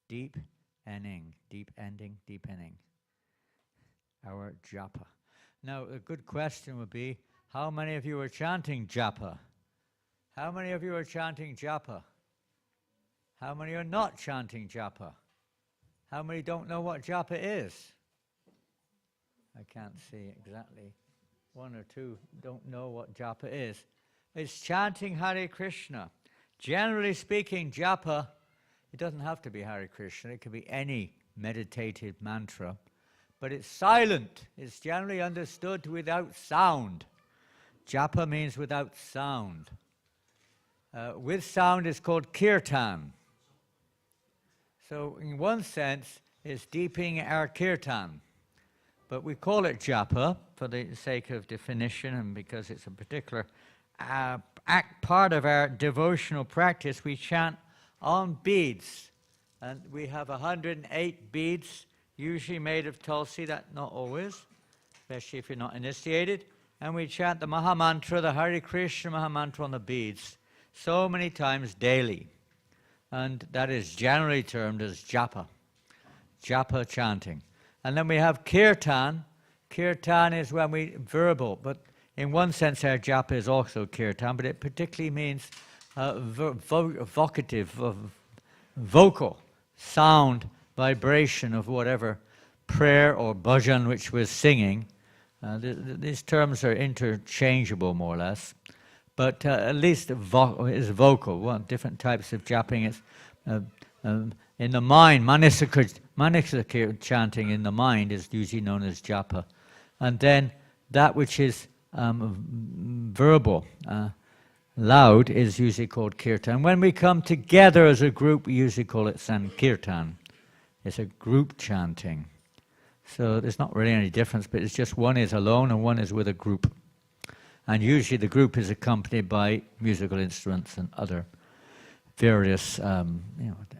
deep ending, deepening. Our Japa. Now, a good question would be, how many of you are chanting Japa? How many of you are chanting Japa? How many are not chanting Japa? How many don't know what Japa is? I can't see exactly. One or two don't know what Japa is. It's chanting Hare Krishna. Generally speaking, Japa, it doesn't have to be Hare Krishna. It can be any meditative mantra. But it's silent. It's generally understood without sound. Japa means without sound. With sound is called kirtan. So in one sense, it's deepening our kirtan. But we call it japa for the sake of definition and because it's a particular part of our devotional practice. We chant on beads. And we have 108 beads, usually made of tulsi, that not always, especially if you're not initiated. And we chant the Mahamantra, the Hare Krishna Mahamantra on the beads, so many times daily. And that is generally termed as japa, japa chanting. And then we have kirtan. Kirtan is when we verbal, but in one sense our japa is also kirtan, but it particularly means vocative, vocal, sound, vibration of whatever prayer or bhajan which we're singing. These terms are interchangeable more or less, but at least is vocal. Well, different types of japping. It's in the mind, manisaka chanting in the mind is usually known as japa. And then that which is verbal, loud, is usually called kirtan. When we come together as a group, we usually call it sankirtan. It's a group chanting. So there's not really any difference, but it's just one is alone and one is with a group. And usually the group is accompanied by musical instruments and other various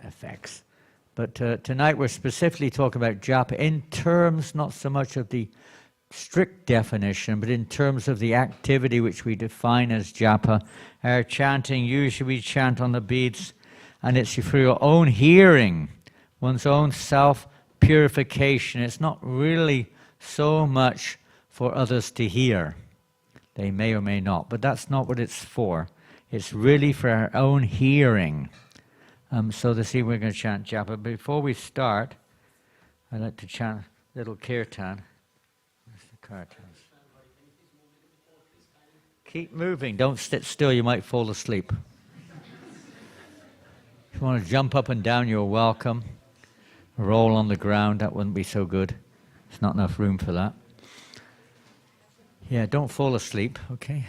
effects. But tonight we're specifically talking about japa in terms not so much of the strict definition, but in terms of the activity which we define as japa. Our chanting, usually we chant on the beads, and it's for your own hearing, one's own self-purification. It's not really so much for others to hear. They may or may not, but that's not what it's for. It's really for our own hearing. So this evening we're going to chant japa. Before we start, I'd like to chant a little kirtan. Where's the kirtans? Keep moving. Don't sit still. You might fall asleep. If you want to jump up and down, you're welcome. Roll on the ground. That wouldn't be so good. There's not enough room for that. Yeah, don't fall asleep, okay?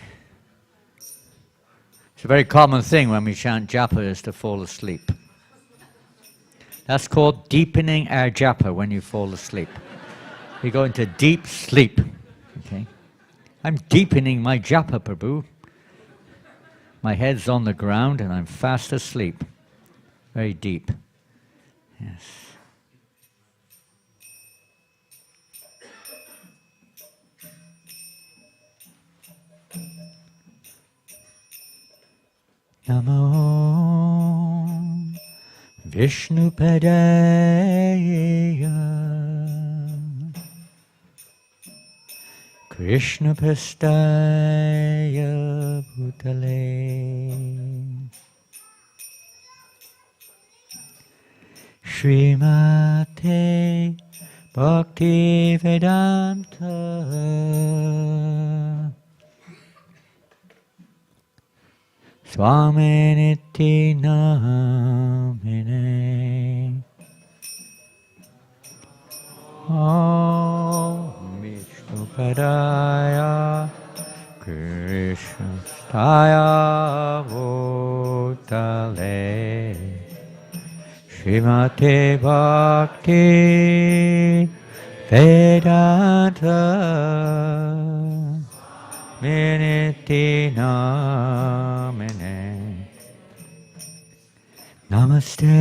It's a very common thing when we chant japa is to fall asleep. That's called deepening our japa when you fall asleep. You go into deep sleep, okay? I'm deepening my japa, Prabhu. My head's on the ground and I'm fast asleep. Very deep. Yes. Namo Vishnupadaya Krishna Prastaya Bhutale Śrīmate Bhaktivedanta Swami Niti Namine Om Vishnupadaya Krishna Staya Bhutale Śrīmate Bhakti Vedanta Miniti Namine Namaste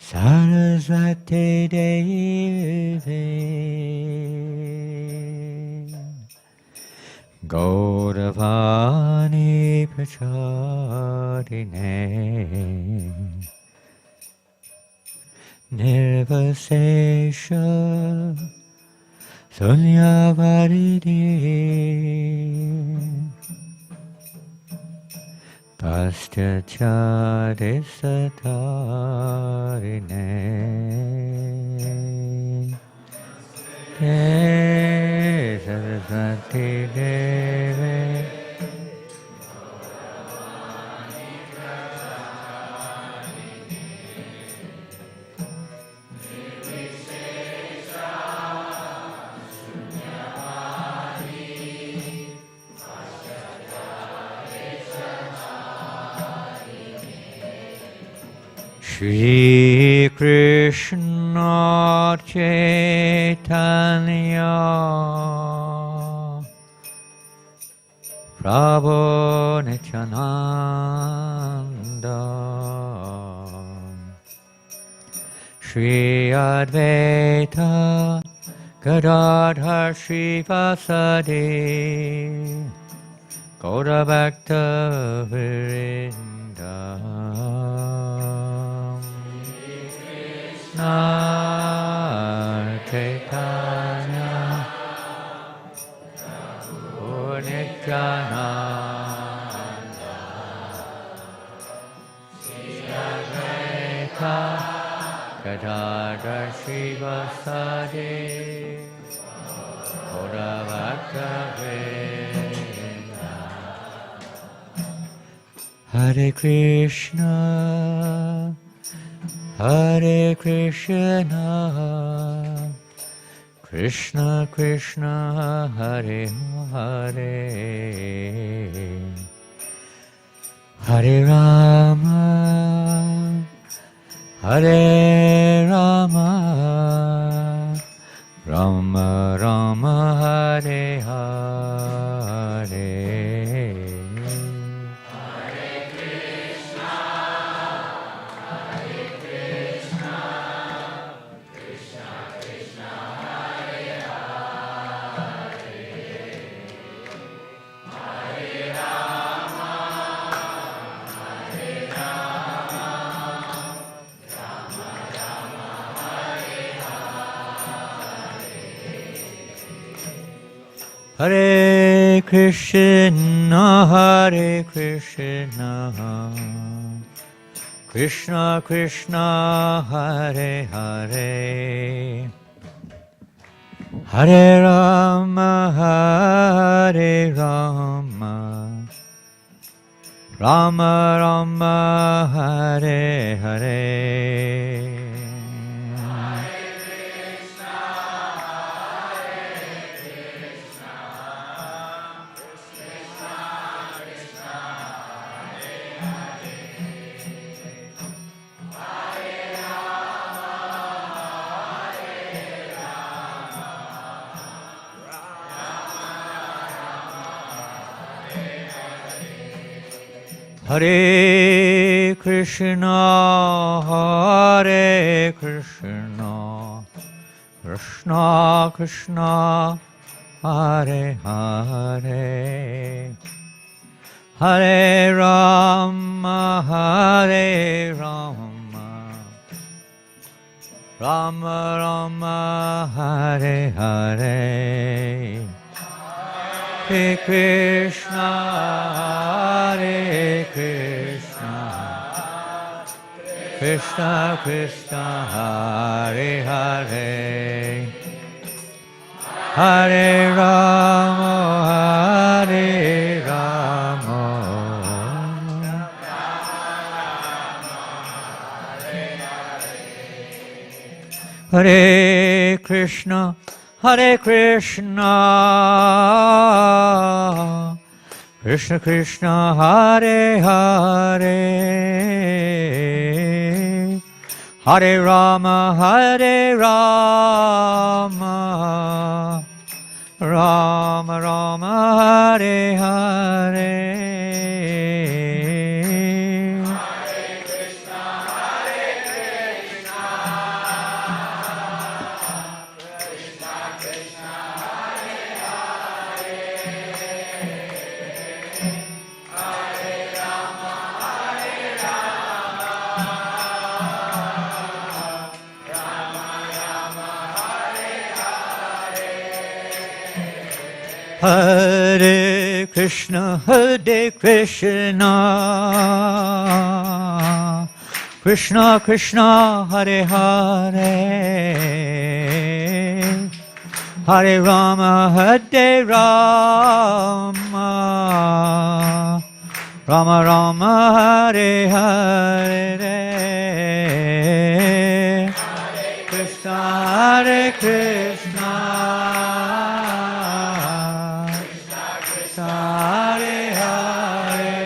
Sarasvati Devi Gauravani Prachadine Nirvasesha Sunyavaridi Pastyacharisatarine Saraswati Deve Shri Krishna Chaitanya Prabhu Nityananda Shri Advaita Gadadhar Shrivasadi Gaura Bhakta Virinda Chaitanya Nityananda Shri Advaita Gadadhar Shrivasadi Gaura Bhakta Virinda. Hare Krishna Hare Krishna, Krishna Krishna, Hare Hare, Hare Rama, Hare Rama, Rama Rama, Hare Hare. Hare Krishna, Hare Krishna, Krishna Krishna, Hare Hare, Hare Rama, Hare Rama, Rama Rama, Hare Hare. Hare Krishna, Hare Krishna, Krishna Krishna, Hare Hare, Hare Rama, Hare Rama, Rama Rama, Hare Hare. Hare Krishna, Hare Krishna, Krishna Krishna, Hare Hare, Hare Rama, Hare Rama, Hare Krishna, Hare Krishna, Krishna Krishna, Hare Hare, Hare Rama, Hare Rama, Rama Rama, Hare Hare. Hare Krishna, Krishna Krishna, Hare Hare, Hare Rama, Hare Rama, Rama Rama, Hare Hare, Hare Krishna, Krishna Hare Hare,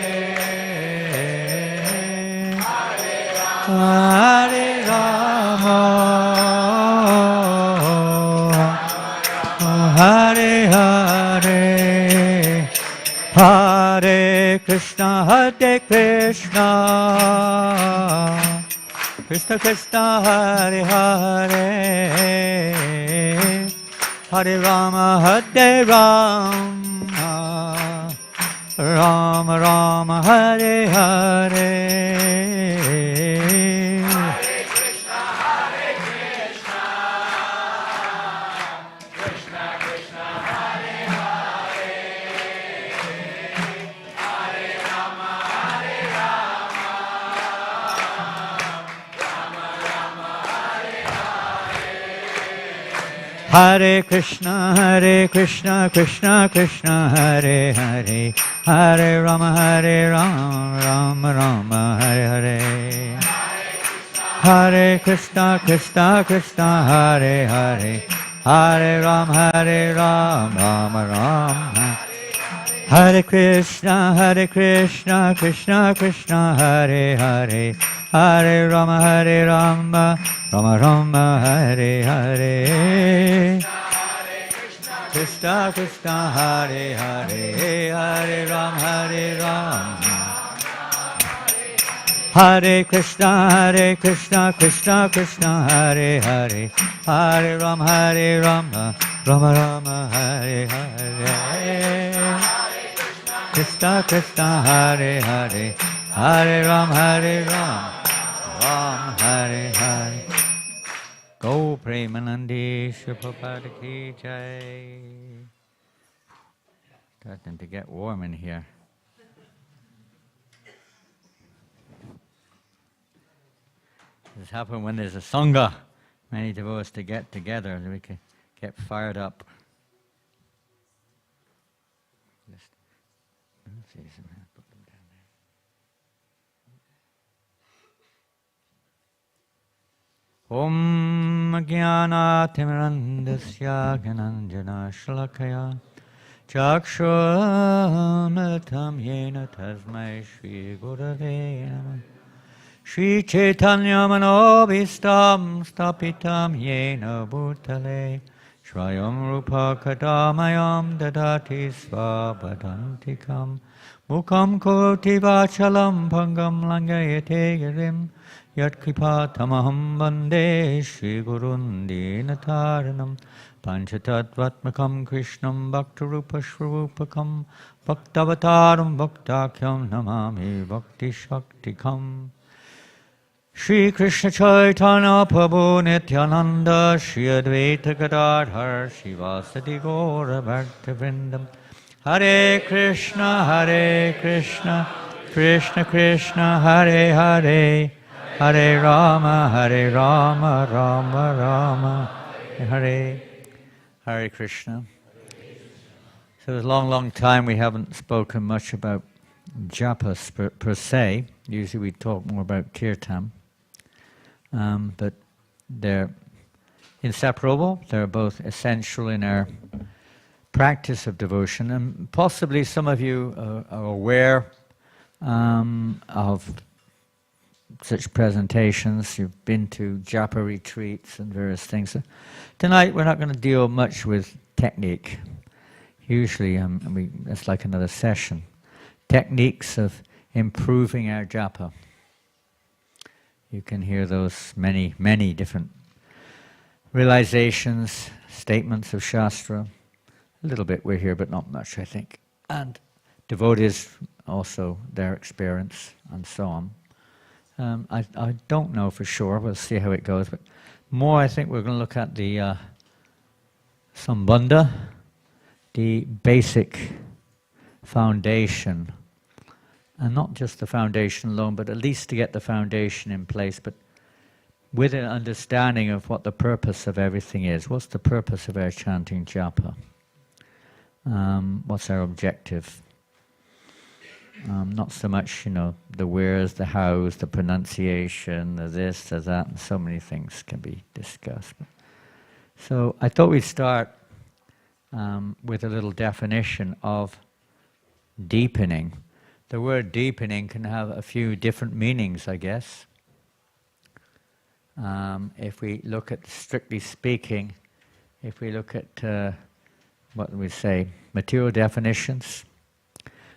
Hare Rama, Hare Hare, Hare Krishna, Krishna Krishna, Hare Hare, Hare Rama, Hare Rama, Rama Rama, Hare Hare, Hare Krishna, Krishna Krishna, Hare Hare, Hare Rama, Hare Rama, Rama Rama, Hare Hare, Hare Krishna, Krishna Krishna, Hare Hare, Hare Rama, Rama Rama, Hare Hare, Hare Krishna, Krishna Hare Hare, Hare Rama, Rama Rama, Hare Krishna, Krishna Krishna, Hare Hare, Hare Rama, Rama Rama, Hare Hare, Krishna Krishna, Hare Hare, Hare Rama, Hare Krishna, Krishna Krishna, Hare Hare, Hare Rama, Rama Rama, Hare Hare, Krishna Krishna, Hare Hare, Hare Rama, Rama Hare Hare. Go Premanandi, Prabhupada ki jai. Starting to get warm in here. This happens when there's a sangha, many devotees to get together, so we can get fired up. Om Jnana-timirandasya Gyananjana Shalakaya Chakshuramitam Yena Tasmai Shri Gurave Namah Shri Chaitanya Manobhistam Stapitam Yena Bhutale Shrayam Rupa Kadamayam Dadati Svabhadantikam Mukam Koti Vachalam Pangam Langayate Girim Yat Kripa Tamaham Bande Shri Gurun Dinataranam Panchatattvatmakam Krishnam Bhaktarupa Shrupakam Bhaktavataram Bhaktakyam Namami Bhakti Shaktikam Shri Krishna Chaitanya Prabhu Nityananda Shri Advaita Gadadhar Shivasati Gaura Bhaktivinoda Hare Krishna Krishna Krishna Hare Hare Hare Rama, Rama Rama, Hare. Hare Krishna. So it was a long time we haven't spoken much about japas per se. Usually we talk more about kirtan. But they're inseparable. They're both essential in our practice of devotion. And possibly some of you are aware of such presentations. You've been to japa retreats and various things. So tonight we're not going to deal much with technique. Usually it's like another session. Techniques of improving our japa. You can hear those many different realizations, statements of Shastra. A little bit we're here, but not much, I think. And devotees also, their experience, and so on. I don't know for sure, we'll see how it goes, but more I think we're going to look at the Sambandha, the basic foundation, and not just the foundation alone, but at least to get the foundation in place, but with an understanding of what the purpose of everything is. What's the purpose of our chanting japa? What's our objective? Not so much, the where's, the how's, the pronunciation, the this, the that, and so many things can be discussed. So I thought we'd start with a little definition of deepening. The word deepening can have a few different meanings, I guess. If we look at, strictly speaking, if we look at, what do we say, material definitions,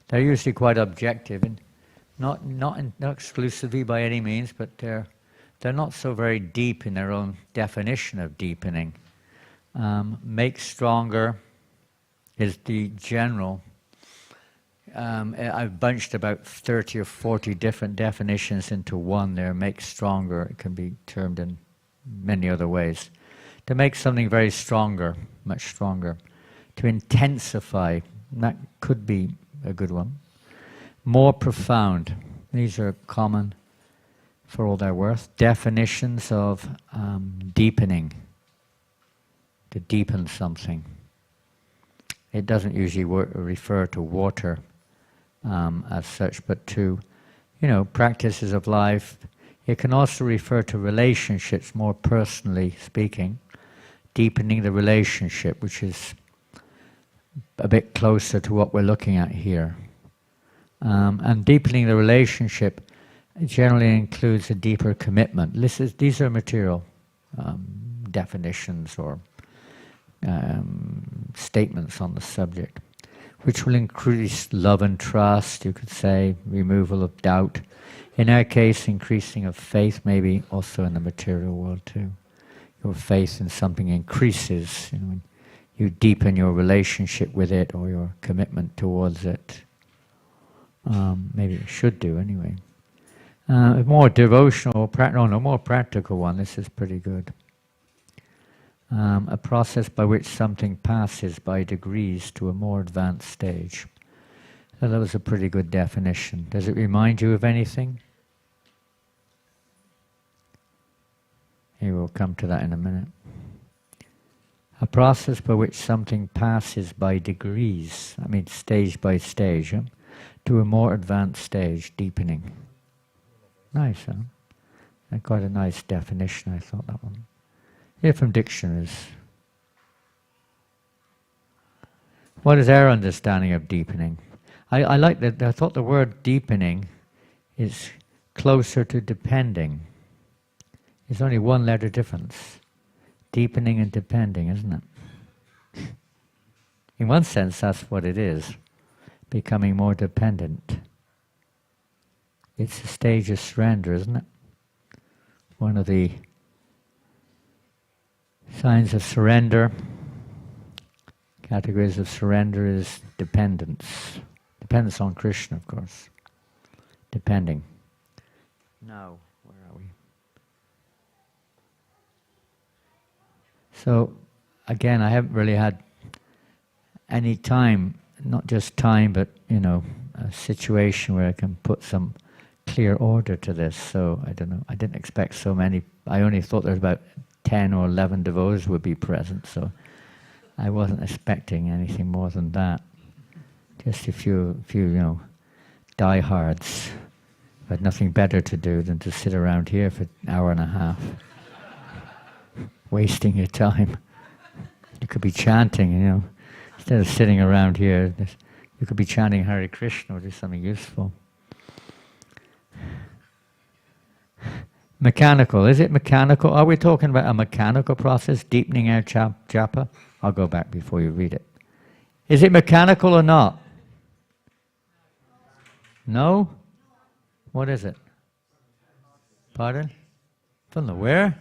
they're usually quite objective, and not exclusively by any means, but they're not so very deep in their own definition of deepening. Make stronger is the general. I've bunched about 30 or 40 different definitions into one there. Make stronger, it can be termed in many other ways. To make something very stronger, much stronger. To intensify, that could be a good one. More profound, these are common for all their worth. Definitions of deepening, to deepen something. It doesn't usually refer to water as such, but to, practices of life. It can also refer to relationships, more personally speaking. Deepening the relationship, which is a bit closer to what we're looking at here. And deepening the relationship generally includes a deeper commitment. These are material definitions or statements on the subject, which will increase love and trust, you could say, removal of doubt. In our case, increasing of faith, maybe also in the material world too. Your faith in something increases, when you deepen your relationship with it or your commitment towards it. Maybe it should do anyway. A more devotional, more practical one, this is pretty good. A process by which something passes by degrees to a more advanced stage. So that was a pretty good definition. Does it remind you of anything? Here, we'll come to that in a minute. A process by which something passes by degrees, stage by stage, to a more advanced stage, deepening. Nice, huh? And quite a nice definition, I thought, that one. Here from dictionaries. What is our understanding of deepening? I like that. I thought the word deepening is closer to depending. There's only one letter difference. Deepening and depending, isn't it? In one sense, that's what it is. Becoming more dependent. It's a stage of surrender, isn't it? One of the signs of surrender, categories of surrender, is dependence. Dependence on Krishna, of course. Depending. Now, where are we? So, again, I haven't really had any time, not just time, but, a situation where I can put some clear order to this. So, I don't know, I didn't expect so many. I only thought there was about 10 or 11 devotees would be present, so I wasn't expecting anything more than that. Just a few, diehards who had nothing better to do than to sit around here for an hour and a half, wasting your time. You could be chanting, instead of sitting around here, you could be chanting Hare Krishna or do something useful. Mechanical. Is it mechanical? Are we talking about a mechanical process, deepening our japa? I'll go back before you read it. Is it mechanical or not? No? What is it? Pardon? From the where?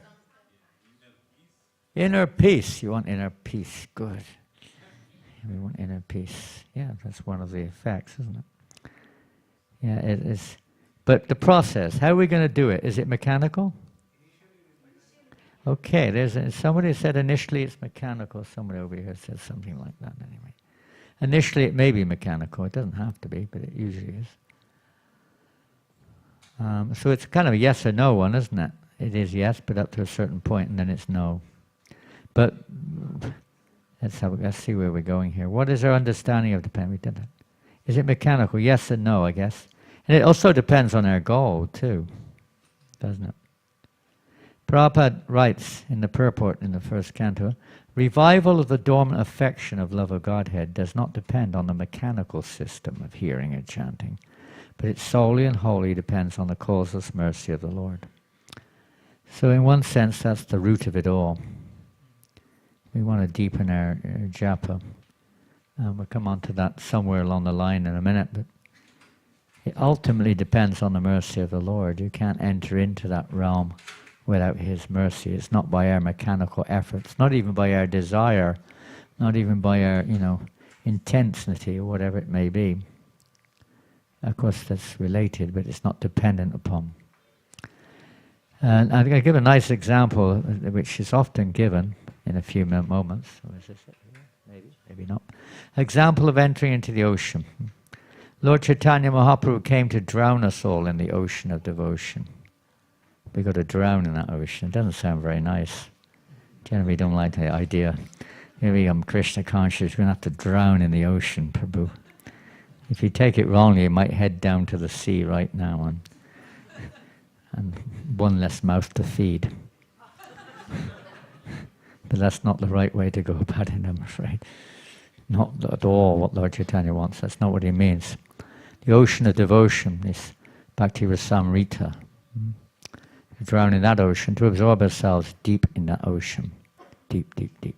Inner peace. You want inner peace. Good. We want inner peace. Yeah, that's one of the effects, isn't it? Yeah, it is. But the process, how are we going to do it? Is it mechanical? Okay, somebody said initially it's mechanical. Somebody over here said something like that anyway. Initially it may be mechanical, it doesn't have to be, but it usually is. So it's kind of a yes or no one, isn't it? It is yes, but up to a certain point, and then it's no. But let's see where we're going here. What is our understanding of dependence? Is it mechanical? Yes and no, I guess. And it also depends on our goal, too, doesn't it? Prabhupada writes in the purport in the first canto, revival of the dormant affection of love of Godhead does not depend on the mechanical system of hearing and chanting, but it solely and wholly depends on the causeless mercy of the Lord. So in one sense, that's the root of it all. We want to deepen our japa. We'll come on to that somewhere along the line in a minute, but it ultimately depends on the mercy of the Lord. You can't enter into that realm without His mercy. It's not by our mechanical efforts, not even by our desire, not even by our, intensity or whatever it may be. Of course, that's related, but it's not dependent upon. And I'm going to give a nice example, which is often given in a few moments. Or is this it? Maybe, maybe not. Example of entering into the ocean. Lord Chaitanya Mahaprabhu came to drown us all in the ocean of devotion. We've got to drown in that ocean. It doesn't sound very nice. Generally, we don't like the idea. Maybe I'm Krishna conscious, we're going to have to drown in the ocean, Prabhu. If you take it wrongly, you might head down to the sea right now and one less mouth to feed. But that's not the right way to go about it, I'm afraid. Not at all what Lord Chaitanya wants. That's not what he means. The ocean of devotion is Bhakti Rasamrita. To drown in that ocean, to absorb ourselves deep in that ocean. Deep, deep, deep.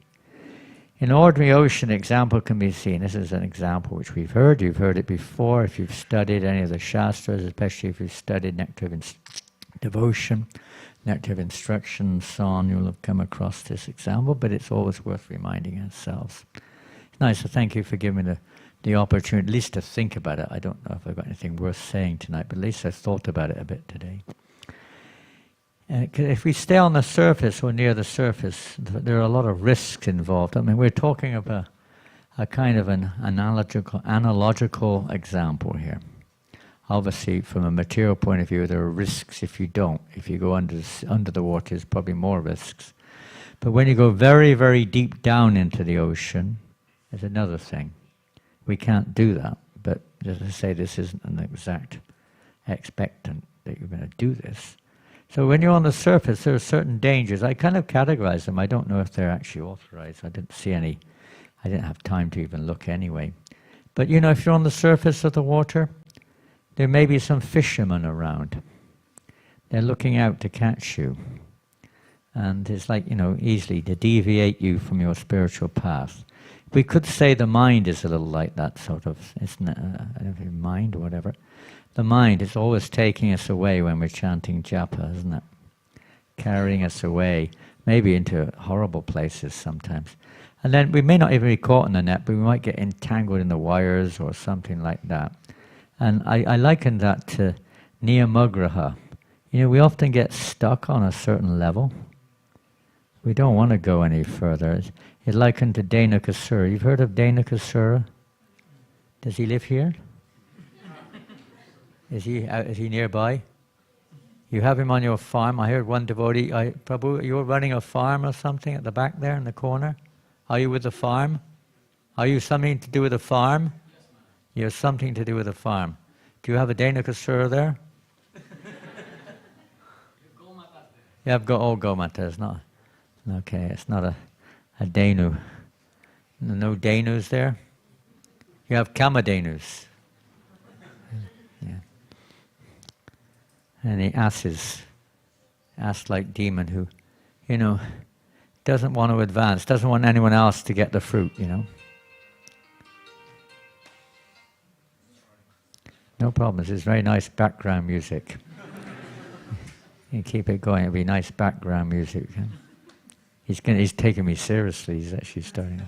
In ordinary ocean, example can be seen. This is an example which we've heard. You've heard it before if you've studied any of the Shastras, especially if you've studied Nectar of Devotion, Nectar of Instruction, and so on. You'll have come across this example, but it's always worth reminding ourselves. It's nice, so thank you for giving me the opportunity, at least to think about it. I don't know if I've got anything worth saying tonight, but at least I thought about it a bit today. If we stay on the surface or near the surface, there are a lot of risks involved. I mean, we're talking about a kind of an analogical example here. Obviously, from a material point of view, there are risks if you don't. If you go under the water, there's probably more risks. But when you go very, very deep down into the ocean, there's another thing. We can't do that. But as I say, this isn't an exact expectant that you're going to do this. So when you're on the surface, there are certain dangers. I kind of categorize them. I don't know if they're actually authorized. I didn't see any. I didn't have time to even look anyway. But if you're on the surface of the water, there may be some fishermen around. They're looking out to catch you. And it's like, easily to deviate you from your spiritual path. We could say the mind is a little like that sort of, isn't it? I don't know, mind or whatever. The mind is always taking us away when we're chanting japa, isn't it? Carrying us away, maybe into horrible places sometimes. And then we may not even be caught in the net, but we might get entangled in the wires or something like that. And I liken that to niyamagraha. We often get stuck on a certain level. We don't want to go any further. It's likened to Dhenukasura. You've heard of Dhenukasura? Does he live here? Is he nearby? You have him on your farm. I heard one devotee, Prabhu, you're running a farm or something at the back there in the corner? Are you with the farm? Are you something to do with the farm? You have something to do with the farm. Do you have a Dhenukasura there? You have Gomata, it's not. Okay, it's not a Dhenu. No Dhenus there? You have Kamadhenus. Yeah. And the ass-like demon who, doesn't want to advance, doesn't want anyone else to get the fruit, No problem, this is very nice background music. You keep it going, it'll be nice background music. He's taking me seriously, he's actually starting.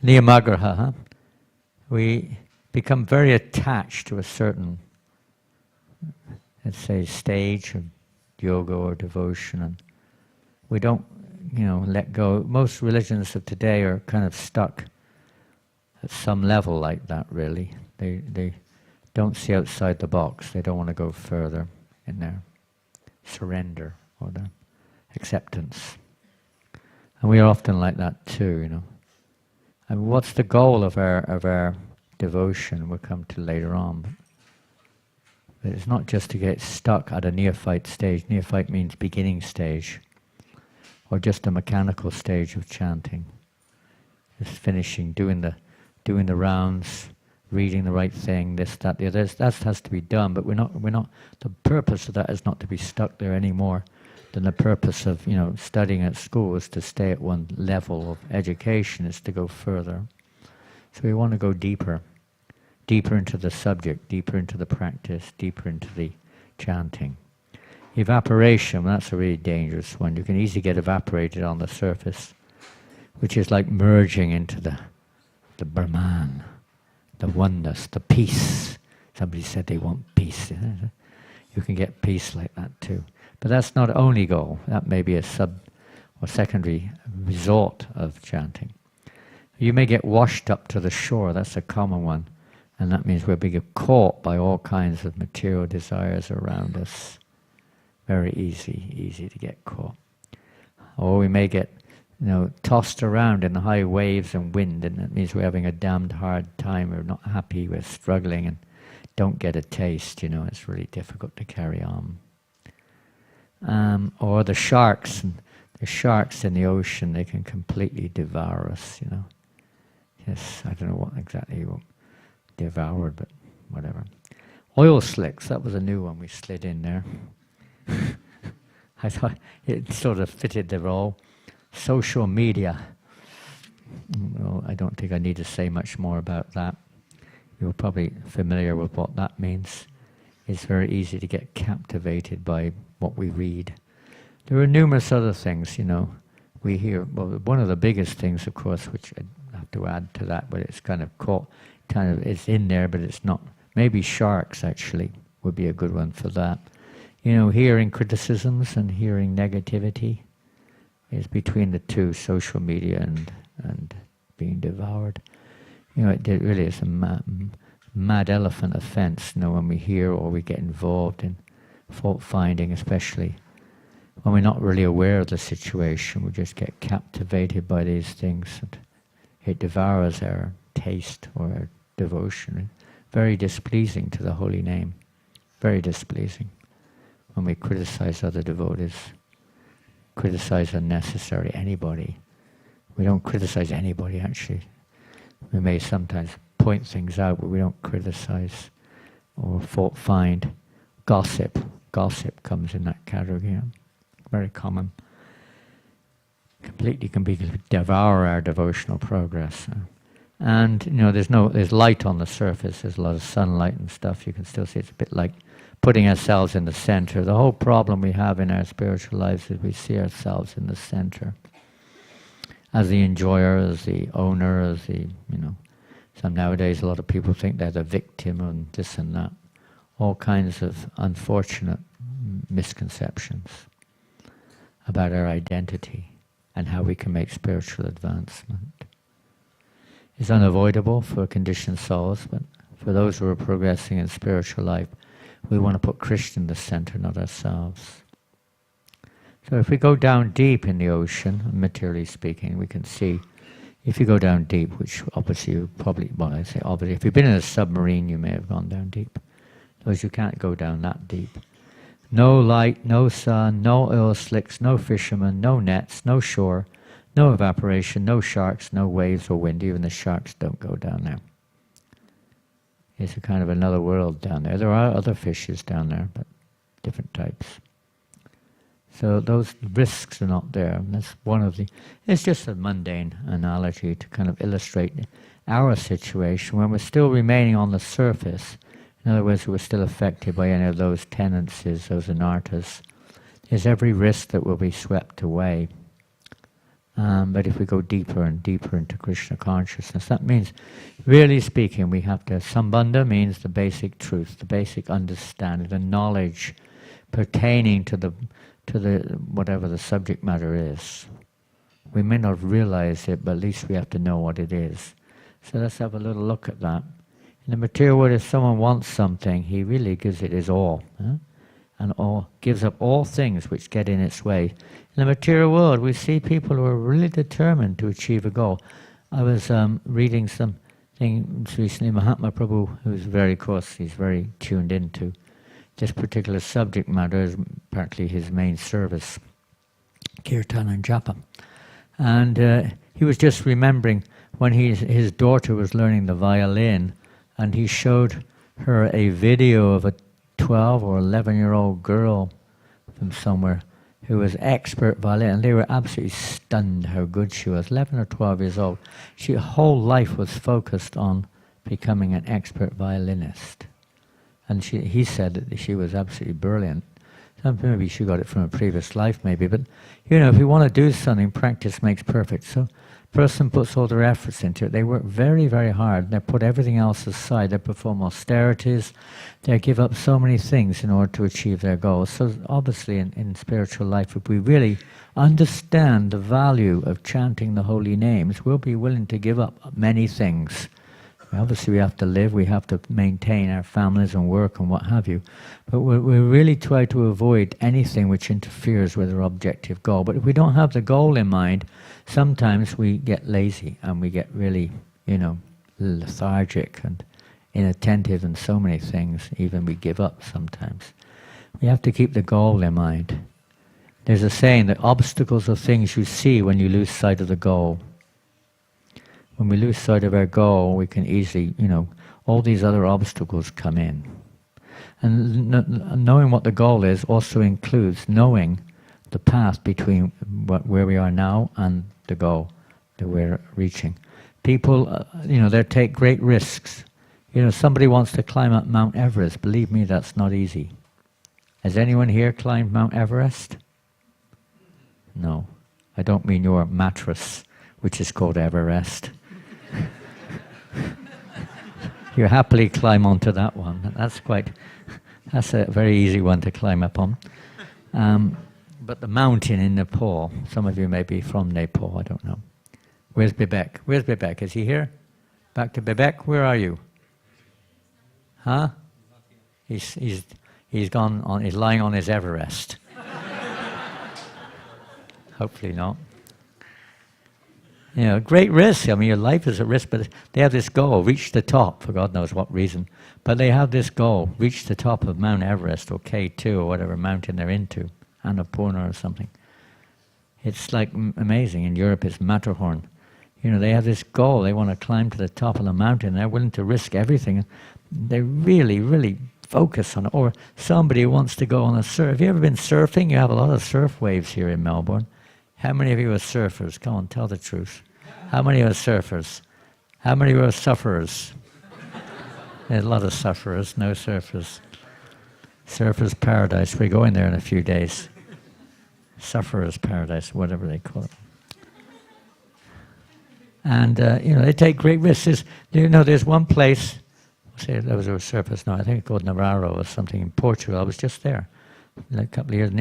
Niyamagraha, huh? We become very attached to a certain, let's say, stage of yoga or devotion, and we don't let go. Most religions of today are kind of stuck at some level like that, really. They don't see outside the box. They don't want to go further in their surrender or their acceptance. And we are often like that too, And what's the goal of our devotion? We'll come to later on. But it's not just to get stuck at a neophyte stage. Neophyte means beginning stage, or just a mechanical stage of chanting. Just finishing, doing the rounds, reading the right thing, this, that, the other. That has to be done, but we're not. The purpose of that is not to be stuck there anymore. Than the purpose of studying at school is to stay at one level of education, is to go further. So we want to go deeper into the subject, deeper into the practice, deeper into the chanting. Evaporation, that's a really dangerous one. You can easily get evaporated on the surface, which is like merging into the Brahman, the oneness, the peace. Somebody said they want peace. You can get peace like that too. But that's not the only goal. That may be a sub or secondary result of chanting. You may get washed up to the shore. That's a common one. And that means we'll be caught by all kinds of material desires around us. Very easy to get caught. Or we may get tossed around in the high waves and wind, and that means we're having a damned hard time. We're not happy. We're struggling and don't get a taste. It's really difficult to carry on. Or the sharks in the ocean, they can completely devour us, Yes, I don't know what exactly devoured, but whatever. Oil slicks, that was a new one we slid in there. I thought it sort of fitted the role. Social media. Well, I don't think I need to say much more about that. You're probably familiar with what that means. It's very easy to get captivated by what we read. There are numerous other things, we hear. Well, one of the biggest things, of course, which I have to add to that, but it's kind of it's in there, but it's not. Maybe sharks, actually, would be a good one for that. Hearing criticisms and hearing negativity is between the two, social media and being devoured. It really is a mad elephant offense, when we hear or we get involved in fault finding, especially when we're not really aware of the situation. We just get captivated by these things, and it devours our taste or our devotion. Very displeasing to the holy name. Very displeasing. When we criticize other devotees, criticize unnecessary anybody. We don't criticize anybody, actually. We may sometimes point things out, but we don't criticize or fault find. Gossip comes in that category. Very common. Completely can devour our devotional progress. And there's light on the surface. There's a lot of sunlight and stuff. You can still see it's a bit like putting ourselves in the center. The whole problem we have in our spiritual lives is we see ourselves in the center, as the enjoyer, as the owner, as the Some nowadays, a lot of people think they're the victim and this and that. All kinds of unfortunate misconceptions about our identity and how we can make spiritual advancement. It's unavoidable for conditioned souls, but for those who are progressing in spiritual life, we want to put Krishna in the center, not ourselves. So if we go down deep in the ocean, materially speaking, we can see, if you go down deep, which obviously you probably, well I say obviously, if you've been in a submarine, you may have gone down deep. Those you can't go down that deep. No light, no sun, no oil slicks, no fishermen, no nets, no shore, no evaporation, no sharks, no waves or wind. Even the sharks don't go down there. It's a kind of another world down there. There are other fishes down there, but different types. So those risks are not there. And that's one of the, it's just a mundane analogy to kind of illustrate our situation when we're still remaining on the surface. In other words, we're still affected by any of those tendencies, those anarthas. There's every risk that we'll be swept away. But if we go deeper and deeper into Krishna consciousness, that means, really speaking, we have to, sambandha means the basic truth, the basic understanding, the knowledge pertaining to the whatever the subject matter is. We may not realize it, but at least we have to know what it is. So let's have a little look at that. In the material world, if someone wants something, he really gives it his all. And gives up all things which get in its way. In the material world, we see people who are really determined to achieve a goal. I was reading something recently, Mahatma Prabhu, who's very, of course, he's very tuned into this particular subject matter, is apparently his main service, Kirtan and Japa. And he was just remembering when his daughter was learning the violin, and he showed her a video of a 12 or 11-year-old girl from somewhere who was expert violin, and they were absolutely stunned how good she was. 11 or 12 years old. Her whole life was focused on becoming an expert violinist. And he said that she was absolutely brilliant. Maybe she got it from a previous life, maybe. But, if you want to do something, practice makes perfect. So person puts all their efforts into it. They work very, very hard. They put everything else aside. They perform austerities. They give up so many things in order to achieve their goals. So obviously in spiritual life, if we really understand the value of chanting the holy names, we'll be willing to give up many things. Obviously we have to live, we have to maintain our families and work and what have you. But we really try to avoid anything which interferes with our objective goal. But if we don't have the goal in mind, sometimes we get lazy and we get really, lethargic and inattentive and so many things. Even we give up sometimes. We have to keep the goal in mind. There's a saying that obstacles are things you see when you lose sight of the goal. When we lose sight of our goal, we can easily, all these other obstacles come in. And knowing what the goal is also includes knowing the path between where we are now and the goal that we're reaching. People, they take great risks. Somebody wants to climb up Mount Everest. Believe me, that's not easy. Has anyone here climbed Mount Everest? No. I don't mean your mattress, which is called Everest. You happily climb onto that one. That's a very easy one to climb up on. But the mountain in Nepal, some of you may be from Nepal, I don't know. Where's Bibek? Where's Bibek? Is he here? Back to Bibek? Where are you? Huh? He's gone on. He's lying on his Everest. Hopefully not. Great risk. I mean, your life is a risk, but they have this goal, reach the top, for God knows what reason. But they have this goal, reach the top of Mount Everest, or K2, or whatever mountain they're into, Annapurna or something. It's like amazing. In Europe, it's Matterhorn. They have this goal. They want to climb to the top of the mountain. They're willing to risk everything. They really, really focus on it. Or somebody who wants to go on a surf. Have you ever been surfing? You have a lot of surf waves here in Melbourne. How many of you are surfers? Come on, tell the truth. How many are surfers? How many are sufferers? There's a lot of sufferers, no surfers. Surfers' paradise. We're going there in a few days. Sufferers' paradise, whatever they call it. And, they take great risks. There's one place, say there was a surfers now, I think it's called Navarro or something in Portugal. I was just there. A couple of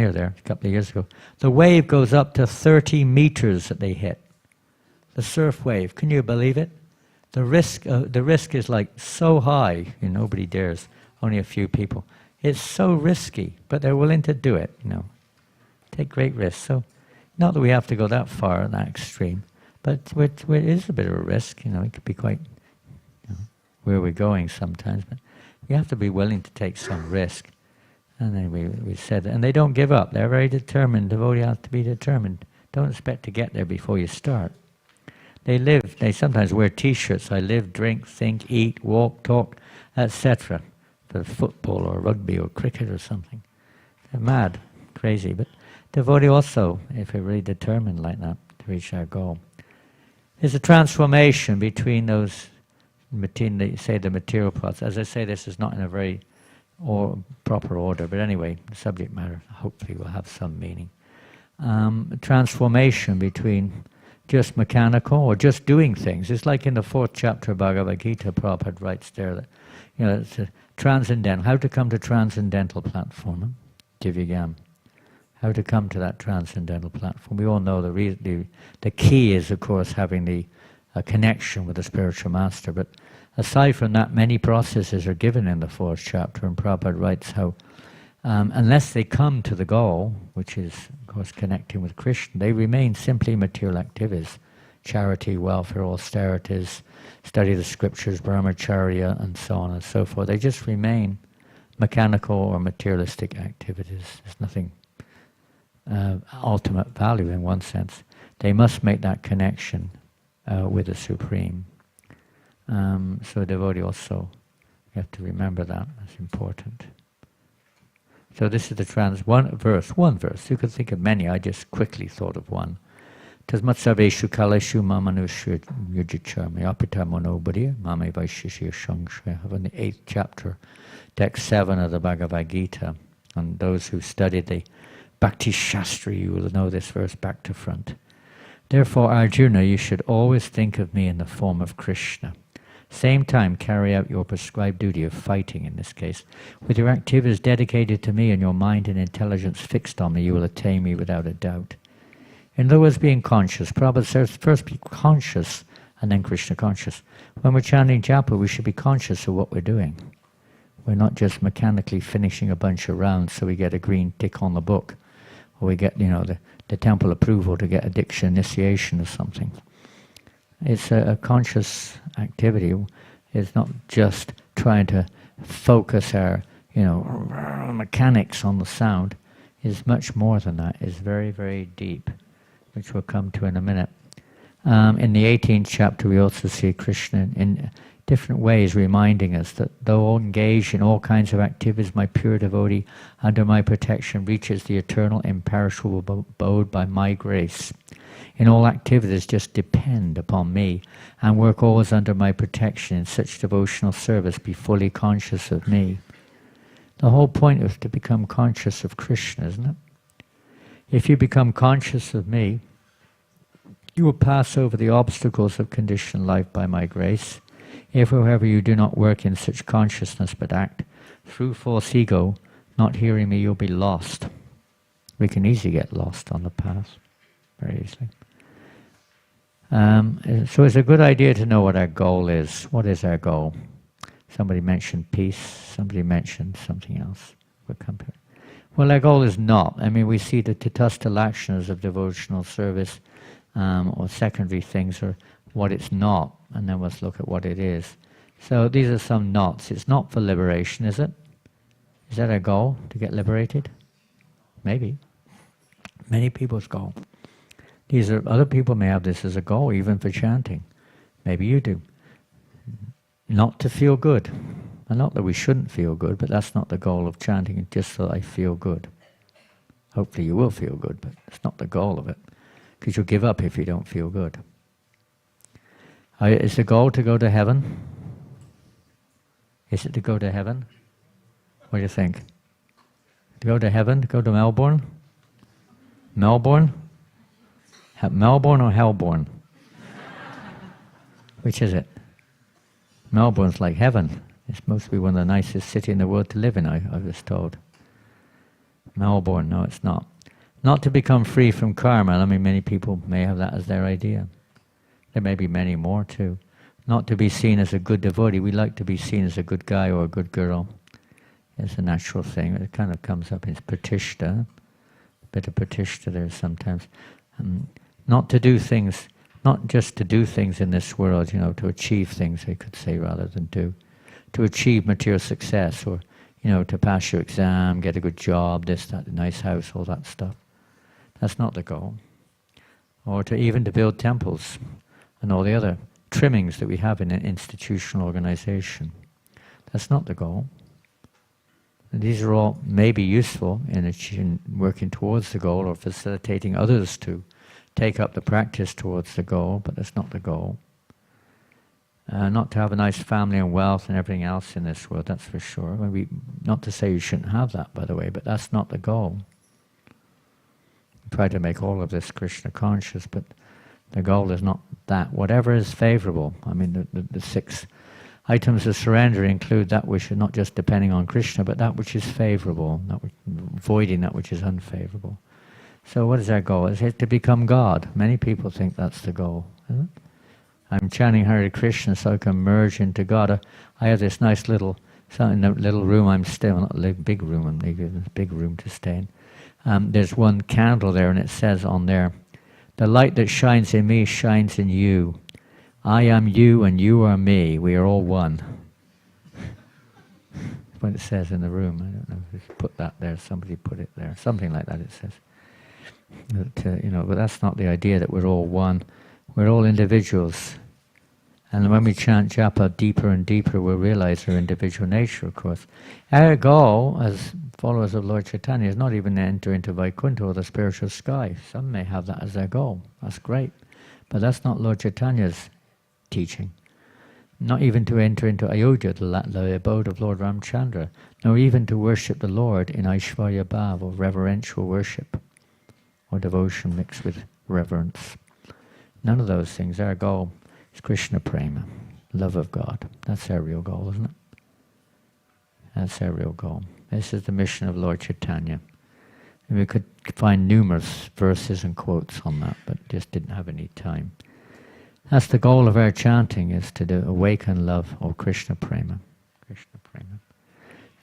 years ago. The wave goes up to 30 meters that they hit. The surf wave, can you believe it? The risk is like so high, nobody dares, only a few people. It's so risky, but they're willing to do it, Take great risks. So, not that we have to go that far, that extreme, but it is a bit of a risk, it could be quite, where we're going sometimes, but we have to be willing to take some risk. And then we said, and they don't give up. They're very determined. Devotee has to be determined. Don't expect to get there before you start. They sometimes wear T-shirts. I live, drink, think, eat, walk, talk, etc. For football or rugby or cricket or something. They're mad, crazy. But devotee also, if we're really determined like that to reach our goal. There's a transformation between the material parts. As I say, this is not in a very proper order, but anyway, the subject matter hopefully will have some meaning. Transformation between just mechanical or just doing things. It's like in the 4th chapter of Bhagavad Gita, Prabhupada writes there that it's a transcendental, how to come to transcendental platform, Divyagam. how to come to that transcendental platform. We all know the key is, of course, having a connection with the spiritual master. But aside from that, many processes are given in the 4th chapter, and Prabhupada writes how unless they come to the goal, which is, of course, connecting with Krishna, they remain simply material activities. Charity, welfare, austerities, study the scriptures, Brahmacharya, and so on and so forth. They just remain mechanical or materialistic activities. There's nothing ultimate value in one sense. They must make that connection with the Supreme. So devotee also, you have to remember that. That's important. So this is the one verse. You could think of many. I just quickly thought of one. Tasmatsaveshu kaleshu mamanushu yujicharmi apita monobhari mame vaishishya shangshya. In the 8th chapter, text 7 of the Bhagavad Gita. And those who studied the Bhakti Shastra, you will know this verse back to front. Therefore, Arjuna, you should always think of me in the form of Krishna. Same time, carry out your prescribed duty of fighting, in this case. With your activities dedicated to me and your mind and intelligence fixed on me, you will attain me without a doubt. In other words, being conscious. Prabhupada says, first be conscious and then Krishna conscious. When we're chanting Japa, we should be conscious of what we're doing. We're not just mechanically finishing a bunch of rounds so we get a green tick on the book, or we get, the temple approval to get a Diksha initiation or something. It's a conscious activity. It's not just trying to focus our, mechanics on the sound. It's much more than that. It's very, very deep, which we'll come to in a minute. In the 18th chapter, we also see Krishna in different ways reminding us that though engaged in all kinds of activities, my pure devotee under my protection reaches the eternal imperishable abode by my grace. In all activities, just depend upon me and work always under my protection. In such devotional service, be fully conscious of me. The whole point is to become conscious of Krishna, isn't it? If you become conscious of me, you will pass over the obstacles of conditioned life by my grace. If, however, you do not work in such consciousness but act through false ego, not hearing me, you'll be lost. We can easily get lost on the path, very easily. So it's a good idea to know what our goal is. What is our goal? Somebody mentioned peace, somebody mentioned something else. We'll come to it. Well, our goal is not. We see the tatastha lakshanas of devotional service or secondary things are what it's not, and then let's look at what it is. So these are some nots. It's not for liberation, is it? Is that our goal, to get liberated? Maybe. Many people's goal. These are, other people may have this as a goal, even for chanting. Maybe you do. Not to feel good. And not that we shouldn't feel good, but that's not the goal of chanting, just so I feel good. Hopefully you will feel good, but it's not the goal of it. Because you'll give up if you don't feel good. Is the goal to go to heaven? Is it to go to heaven? What do you think? To go to heaven? To go to Melbourne? Melbourne? Melbourne or Hellbourne? Which is it? Melbourne's like heaven. It's supposed to be one of the nicest cities in the world to live in, I was told. Melbourne, no, it's not. Not to become free from karma. Many people may have that as their idea. There may be many more too. Not to be seen as a good devotee. We like to be seen as a good guy or a good girl. It's a natural thing. It kind of comes up in pratishta. A bit of pratishta there sometimes. Not to do things, not just to do things in this world, to achieve things, I could say, rather than do. To achieve material success, or, to pass your exam, get a good job, this, that, a nice house, all that stuff. That's not the goal. Or even to build temples and all the other trimmings that we have in an institutional organization. That's not the goal. And these are all maybe useful in working towards the goal or facilitating others to take up the practice towards the goal, but that's not the goal. Not to have a nice family and wealth and everything else in this world, that's for sure. Not to say you shouldn't have that, by the way, but that's not the goal. We try to make all of this Krishna conscious, but the goal is not that. Whatever is favorable. The 6 items of surrender include that which is not just depending on Krishna, but that which is favorable, avoiding that which is unfavorable. So what is our goal? It's to become God. Many people think that's the goal. Isn't it? I'm chanting Hare Krishna so I can merge into God. I have this nice little, in the little room I'm staying, not a big room, I'm given a big room to stay in. There's one candle there, and it says on there, "The light that shines in me shines in you. I am you and you are me. We are all one." That's what it says in the room. I don't know who's put that there. Somebody put it there. Something like that it says. But that's not the idea that we're all one. We're all individuals. And when we chant japa deeper and deeper, we'll realize our individual nature, of course. Our goal, as followers of Lord Chaitanya, is not even to enter into Vaikuntha or the spiritual sky. Some may have that as their goal. That's great. But that's not Lord Chaitanya's teaching. Not even to enter into Ayodhya, the abode of Lord Ramchandra, nor even to worship the Lord in Aishvarya Bhav, or reverential worship, or devotion mixed with reverence. None of those things. Our goal is Krishna Prema, love of God. That's our real goal, isn't it? That's our real goal. This is the mission of Lord Chaitanya. And we could find numerous verses and quotes on that, but just didn't have any time. That's the goal of our chanting, is to awaken love of Krishna Prema. Krishna Prema.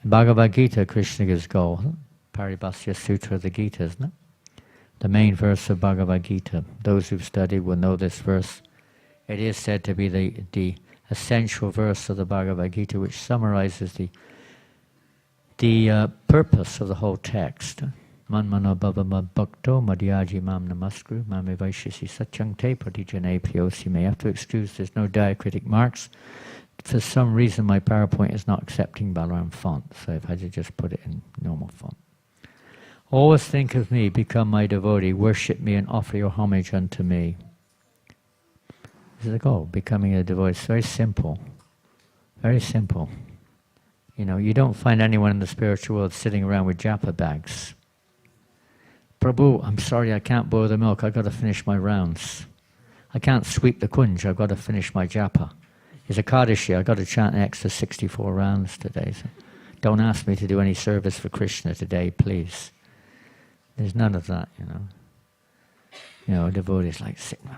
In Bhagavad Gita, Krishna gives goal. Paribhasya Sutra of the Gita, isn't it? The main verse of Bhagavad Gita. Those who've studied will know this verse. It is said to be the essential verse of the Bhagavad Gita, which summarizes the purpose of the whole text. Manmano bhava bhakto madhyaji mam namaskru mame vaishasi satyang te pratijane priyosi. May have to excuse there's no diacritic marks. For some reason my PowerPoint is not accepting Balaram font, so I've had to just put it in normal font. Always think of me, become my devotee, worship me and offer your homage unto me. This is the goal, becoming a devotee. It's very simple. Very simple. You don't find anyone in the spiritual world sitting around with japa bags. Prabhu, I'm sorry I can't boil the milk, I've got to finish my rounds. I can't sweep the kunj, I've got to finish my japa. It's a Kaddashi, I've got to chant an extra 64 rounds today. So don't ask me to do any service for Krishna today, please. There's none of that, devotees like sitting.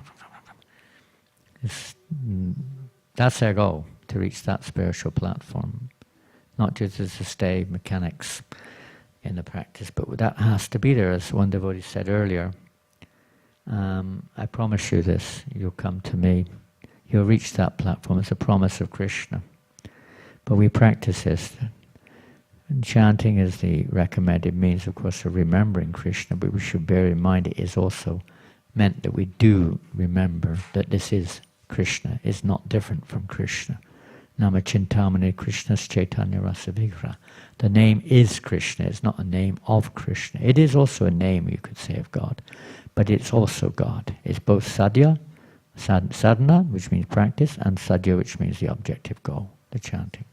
That's our goal, to reach that spiritual platform. Not just to stay mechanics in the practice, but that has to be there, as one devotee said earlier. I promise you this, you'll come to me. You'll reach that platform. It's a promise of Krishna. But we practice this. And chanting is the recommended means, of course, of remembering Krishna, but we should bear in mind it is also meant that we do remember that this is Krishna, is not different from Krishna. Nama Chintamani Krishna's Chaitanya Rasa Vigra. The name is Krishna, it's not a name of Krishna. It is also a name, you could say, of God, but it's also God. It's both sadhya, sadhana, which means practice, and sadhya, which means the objective goal, the chanting.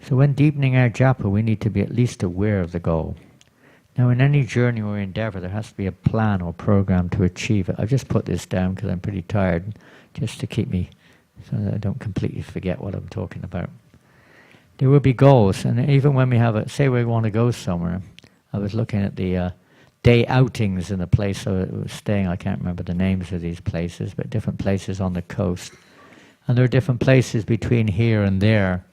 So when deepening our japa, we need to be at least aware of the goal. Now in any journey or endeavor, there has to be a plan or program to achieve it. I've just put this down because I'm pretty tired, just to keep me, so that I don't completely forget what I'm talking about. There will be goals, and even when we have say we want to go somewhere, I was looking at the day outings in the place I was staying. I can't remember the names of these places, but different places on the coast. And there are different places between here and there,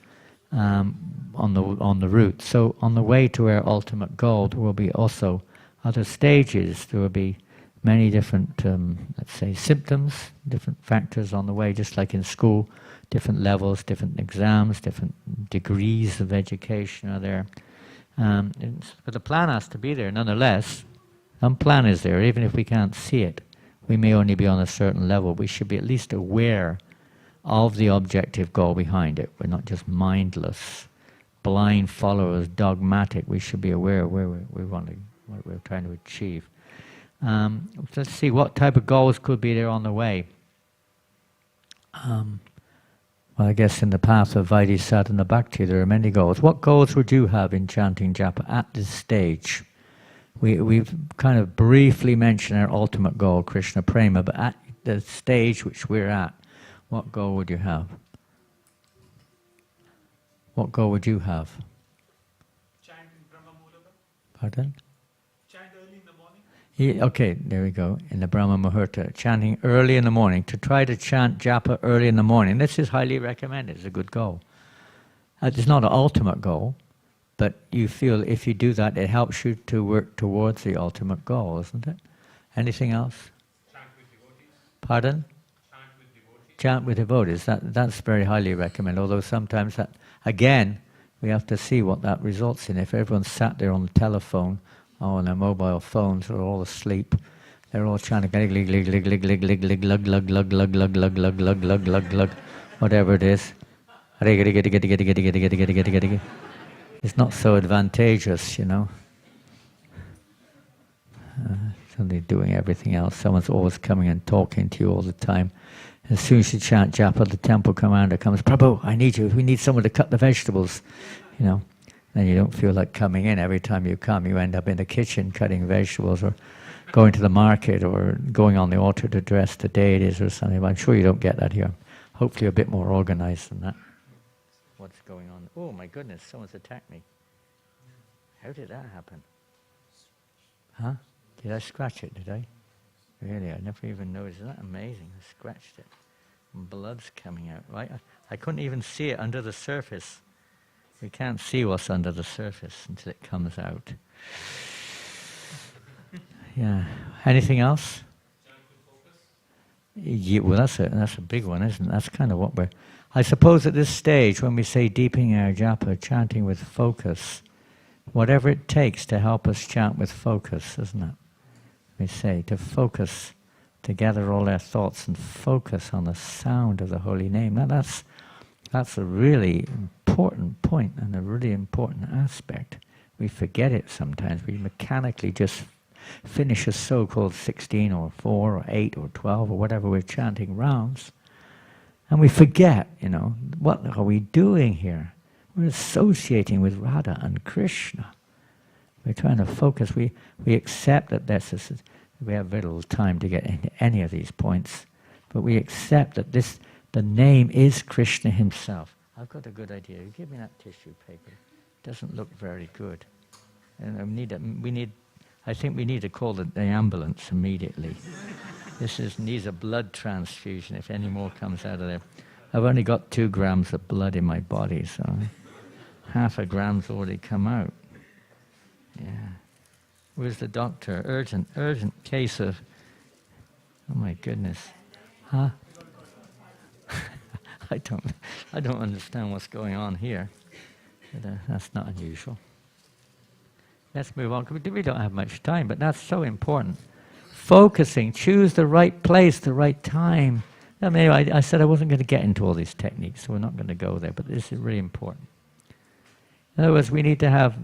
on the route. So on the way to our ultimate goal, there will be also other stages. There will be many different, let's say, symptoms, different factors on the way, just like in school, different levels, different exams, different degrees of education are there. But the plan has to be there nonetheless. Some plan is there, even if we can't see it. We may only be on a certain level. We should be at least aware of the objective goal behind it. We're not just mindless, blind followers, dogmatic. We should be aware of where what we're trying to achieve. Let's see, what type of goals could be there on the way? Well, I guess in the path of Vaidhi Sadhana Bhakti there are many goals. What goals would you have in chanting japa at this stage? We've kind of briefly mentioned our ultimate goal, Krishna Prema, but at the stage which we're at, what goal would you have? What goal would you have? Chant in Brahma Muhurta. Pardon? Chant early in the morning. Okay, there we go. In the Brahma Muhurta, chanting early in the morning. To try to chant japa early in the morning, this is highly recommended. It's a good goal. It's not an ultimate goal, but you feel if you do that, it helps you to work towards the ultimate goal, isn't it? Anything else? Chant with devotees. Pardon? Chant with devotees. Chant with devotees. That's very highly recommended. Although sometimes that, again, we have to see what that results in. If everyone's sat there on the telephone, or on their mobile phones, they're all asleep. They're all chanting glug glug glug glug glug glug glug glug glug glug glug glug glug glug glug glug glug glug, whatever it is. It's not so advantageous, you know. Suddenly doing everything else. Someone's always coming and talking to you all the time. As soon as you chant japa, the temple commander comes, Prabhu, I need you. We need someone to cut the vegetables, you know. And you don't feel like coming in. Every time you come, you end up in the kitchen cutting vegetables or going to the market or going on the altar to address the deities or something. But I'm sure you don't get that here. Hopefully you're a bit more organized than that. What's going on? Oh my goodness, someone's attacked me. How did that happen? Huh? Did I scratch it, did I? Really, I never even noticed. Isn't that amazing? I scratched it. And blood's coming out, right? I couldn't even see it under the surface. We can't see what's under the surface until it comes out. Yeah. Anything else? Yeah, well, that's a big one, isn't it? That's kind of what we're... I suppose at this stage, when we say deepening our japa, chanting with focus, whatever it takes to help us chant with focus, isn't it? We say to focus, to gather all our thoughts and focus on the sound of the holy name. Now that's a really important point and a really important aspect. We forget it sometimes. We mechanically just finish a so-called 16 or 4 or 8 or 12 or whatever we're chanting rounds, and we forget, you know, what are we doing here? We're associating with Radha and Krishna. We're trying to focus. We accept that we have very little time to get into any of these points, but we accept that the name is Krishna himself. I've got a good idea. You give me that tissue paper. It doesn't look very good. And I think we need to call the ambulance immediately. This needs a blood transfusion if any more comes out of there. I've only got 2 grams of blood in my body, so half a gram's already come out. Yeah. Where's the doctor? Urgent case of... Oh my goodness. Huh? I don't understand what's going on here. But, that's not unusual. Let's move on. We don't have much time, but that's so important. Focusing, choose the right place, the right time. I mean, I said I wasn't going to get into all these techniques, so we're not going to go there, but this is really important. In other words, we need to have,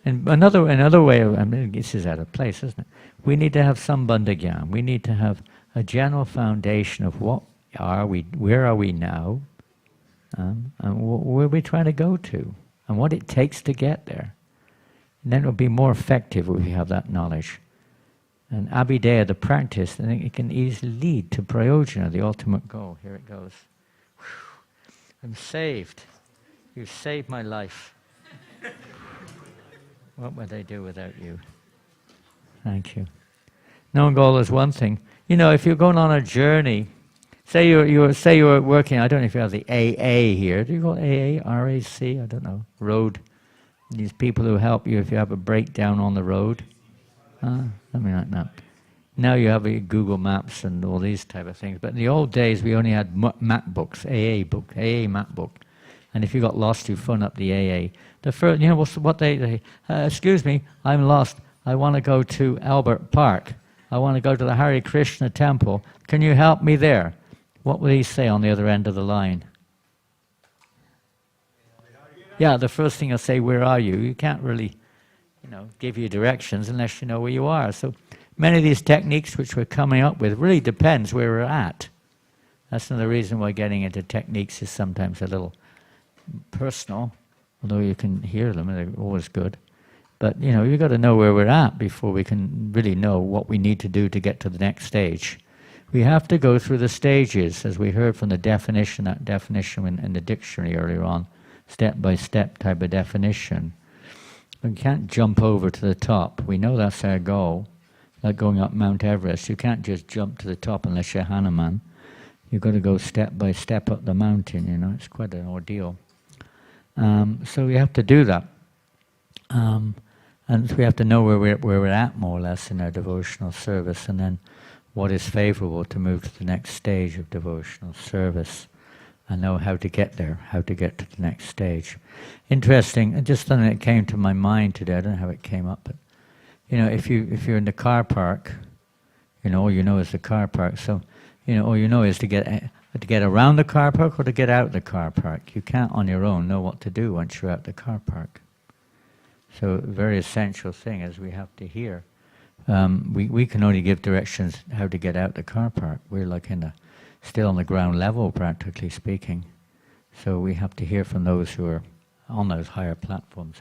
and another way of, I mean, this is out of place, isn't it? We need to have some bandhagyan. We need to have a general foundation of what are we, where are we now, and where are we trying to go to, and what it takes to get there. And then it'll be more effective if we have that knowledge. And abhideya, the practice, I think it can easily lead to prayojana, the ultimate goal. Here it goes. Whew. I'm saved. You've saved my life. What would I do without you? Thank you. Knowing goal is one thing. You know, if you're going on a journey, say you're working, I don't know if you have the AA here. Do you call it AA, RAC? I don't know. Road. These people who help you if you have a breakdown on the road. Something like that. Now you have Google Maps and all these type of things. But in the old days, we only had map books, AA map book. And if you got lost, you phone up the AA. The first, you know, what they excuse me, I'm lost. I want to go to Albert Park. I want to go to the Hare Krishna temple. Can you help me there? What will he say on the other end of the line? Yeah, the first thing he'll say, where are you? You can't really, you know, give you directions unless you know where you are. So many of these techniques which we're coming up with really depends where we're at. That's another reason why getting into techniques is sometimes a little personal, although you can hear them and they're always good. But, you know, you've got to know where we're at before we can really know what we need to do to get to the next stage. We have to go through the stages, as we heard from the definition, that definition in the dictionary earlier on, step-by-step type of definition. We can't jump over to the top. We know that's our goal. like going up Mount Everest. You can't just jump to the top unless you're Hanuman. You've got to go step by step up the mountain, you know. It's quite an ordeal. So we have to do that. And we have to know where we're at, more or less, in our devotional service, and then what is favorable to move to the next stage of devotional service, and know how to get there, how to get to the next stage. Interesting, just something that came to my mind today, I don't know how it came up, but you know, if you're in the car park, you know, all you know is the car park, so you know, all you know is to get around the car park or to get out the car park. You can't on your own know what to do once you're out the car park. So a very essential thing is we have to hear. We can only give directions how to get out the car park. We're like still on the ground level, practically speaking. So we have to hear from those who are on those higher platforms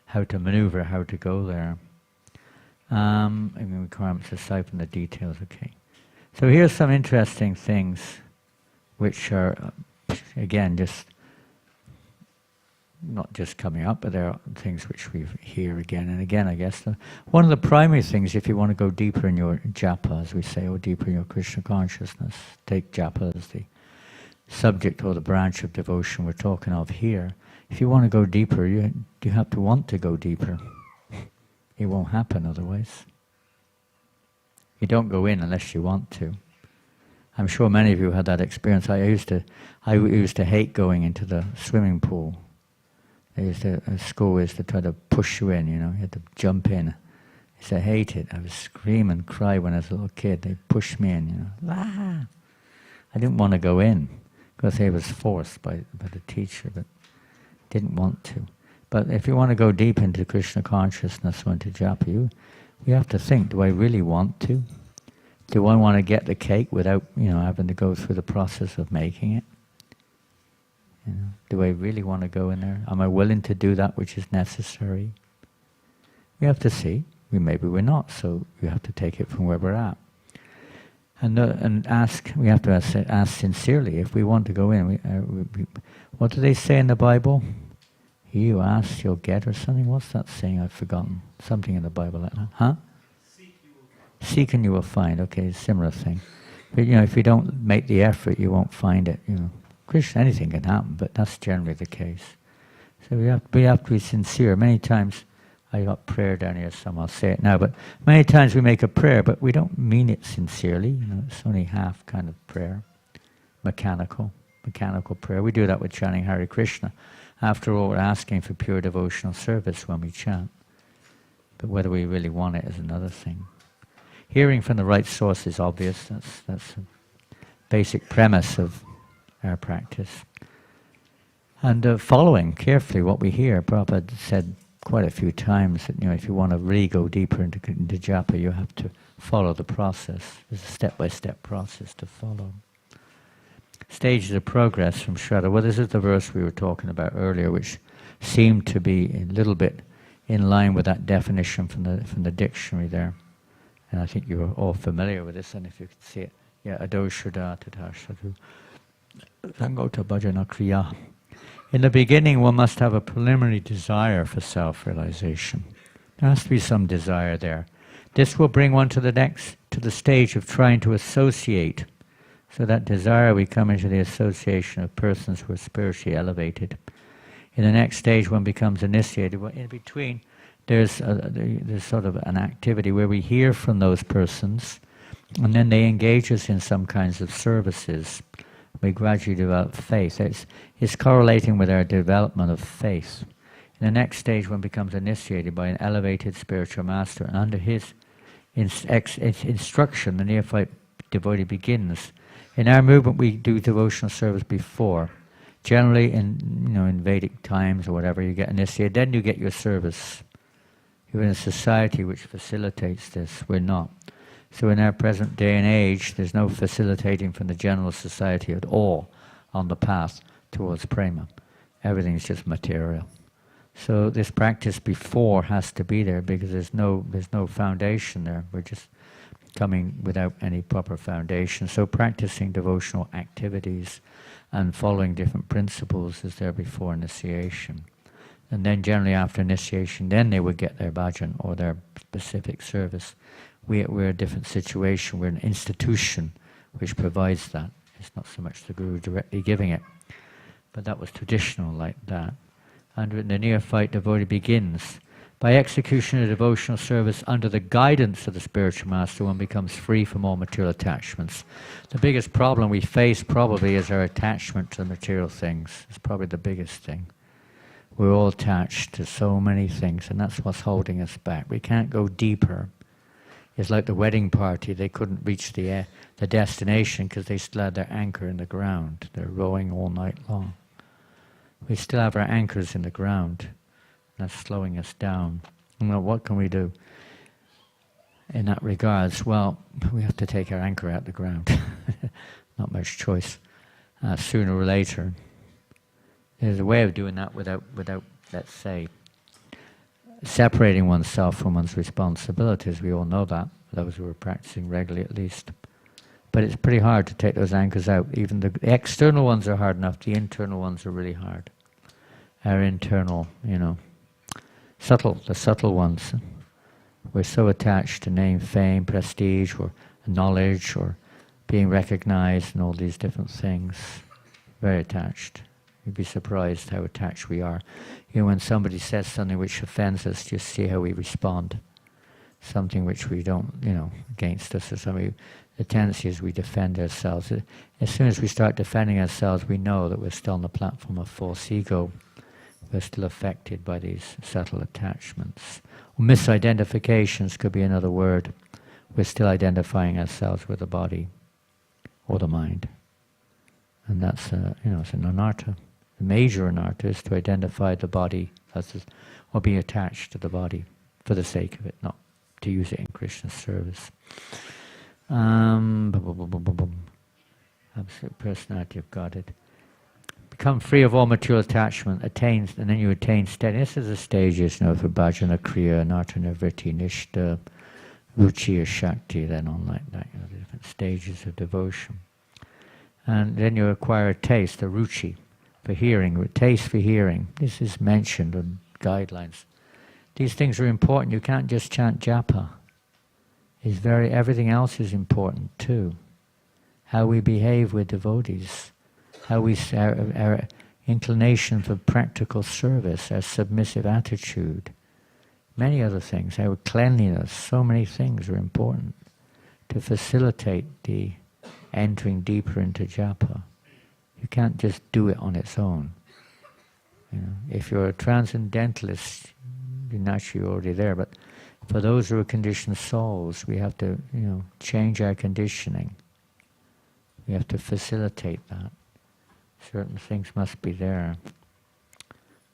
how to maneuver, how to go there. Requirements aside from the details, okay. So here's some interesting things which are, again, just not just coming up, but there are things which we hear again and again, I guess. One of the primary things, if you want to go deeper in your japa, as we say, or deeper in your Krishna consciousness, take japa as the subject or the branch of devotion we're talking of here. If you want to go deeper, you have to want to go deeper. It won't happen otherwise. You don't go in unless you want to. I'm sure many of you had that experience. I used to hate going into the swimming pool. School used to try to push you in, you know, you had to jump in. I hate it. I would scream and cry when I was a little kid. They pushed me in, you know. Ah! I didn't want to go in because I was forced by the teacher, but didn't want to. But if you want to go deep into Krishna consciousness or into japa, you have to think, do I really want to? Do I want to get the cake without, you know, having to go through the process of making it? You know, do I really want to go in there? Am I willing to do that which is necessary? We have to see. Maybe we're not, so we have to take it from where we're at. And ask, we have to ask sincerely, if we want to go in. What do they say in the Bible? He who asks, you'll get, or something. What's that saying? I've forgotten. Something in the Bible like that. Huh? Seek and you will find. Okay, similar thing. But you know, if you don't make the effort, you won't find it. You know, Krishna, anything can happen, but that's generally the case. So we have to be sincere. Many times, I got prayer down here, some I'll say it now, but many times we make a prayer, but we don't mean it sincerely. You know, it's only half kind of prayer, mechanical prayer. We do that with chanting Hare Krishna. After all, we're asking for pure devotional service when we chant. But whether we really want it is another thing. Hearing from the right source is obvious. That's a basic premise of our practice. And following carefully what we hear. Prabhupada said quite a few times that, you know, if you want to really go deeper into japa, you have to follow the process. There's a step-by-step process to follow. Stages of progress from Shraddha. Well, this is the verse we were talking about earlier, which seemed to be a little bit in line with that definition from the dictionary there. And I think you are all familiar with this, and if you could see it. Yeah, Ado Shraddha Tata Sadhu Sangota Bhajana Kriya. In the beginning, one must have a preliminary desire for self-realization. There has to be some desire there. This will bring one to the stage of trying to associate. So that desire, we come into the association of persons who are spiritually elevated. In the next stage, one becomes initiated. Well, in between, there's sort of an activity where we hear from those persons, and then they engage us in some kinds of services. We gradually develop faith. It's correlating with our development of faith. In the next stage, one becomes initiated by an elevated spiritual master, and under his instruction, the neophyte devotee begins. In our movement, we do devotional service before. Generally, in Vedic times or whatever, you get initiated, then you get your service. You're in a society which facilitates this. We're not. So in our present day and age, there's no facilitating from the general society at all on the path towards prema. Everything's just material. So this practice before has to be there because there's no foundation there. We're just coming without any proper foundation. So practicing devotional activities and following different principles is there before initiation. And then generally after initiation, then they would get their bhajan or their specific service. We're a different situation. We're an institution which provides that. It's not so much the Guru directly giving it, but that was traditional like that. And when the neophyte devotee begins, by execution of devotional service under the guidance of the spiritual master, one becomes free from all material attachments. The biggest problem we face probably is our attachment to the material things. It's probably the biggest thing. We're all attached to so many things, and that's what's holding us back. We can't go deeper. It's like the wedding party. They couldn't reach the destination because they still had their anchor in the ground. They're rowing all night long. We still have our anchors in the ground. That's slowing us down. Well, what can we do in that regards? Well, we have to take our anchor out of the ground. Not much choice. Sooner or later. There's a way of doing that without, let's say, separating oneself from one's responsibilities. We all know that, those who are practicing regularly at least. But it's pretty hard to take those anchors out. Even the external ones are hard enough, the internal ones are really hard. Our internal, the subtle ones. We're so attached to name, fame, prestige, or knowledge, or being recognized, and all these different things. Very attached. You'd be surprised how attached we are. When somebody says something which offends us, just see how we respond. Something which we don't, against us or something. The tendency is we defend ourselves. As soon as we start defending ourselves, we know that we're still on the platform of false ego. We're still affected by these subtle attachments. Misidentifications could be another word. We're still identifying ourselves with the body or the mind. And that's, it's an anartha. The major anartha is to identify the body or be attached to the body for the sake of it, not to use it in Krishna's service. Absolute personality of Godhead. Become free of all material attachment, and then you attain steadiness. This is the stages, for bhajana, kriya, anartha, nivritti, nishta, ruchi or shakti, then on like that, the different stages of devotion. And then you acquire a taste, a ruchi, for hearing, taste for hearing. This is mentioned in guidelines. These things are important. You can't just chant japa. Everything else is important too. How we behave with devotees, our inclination for practical service, our submissive attitude, many other things, our cleanliness, so many things are important to facilitate the entering deeper into japa. You can't just do it on its own. If you're a transcendentalist, you're naturally already there, but for those who are conditioned souls, we have to, change our conditioning. We have to facilitate that. Certain things must be there.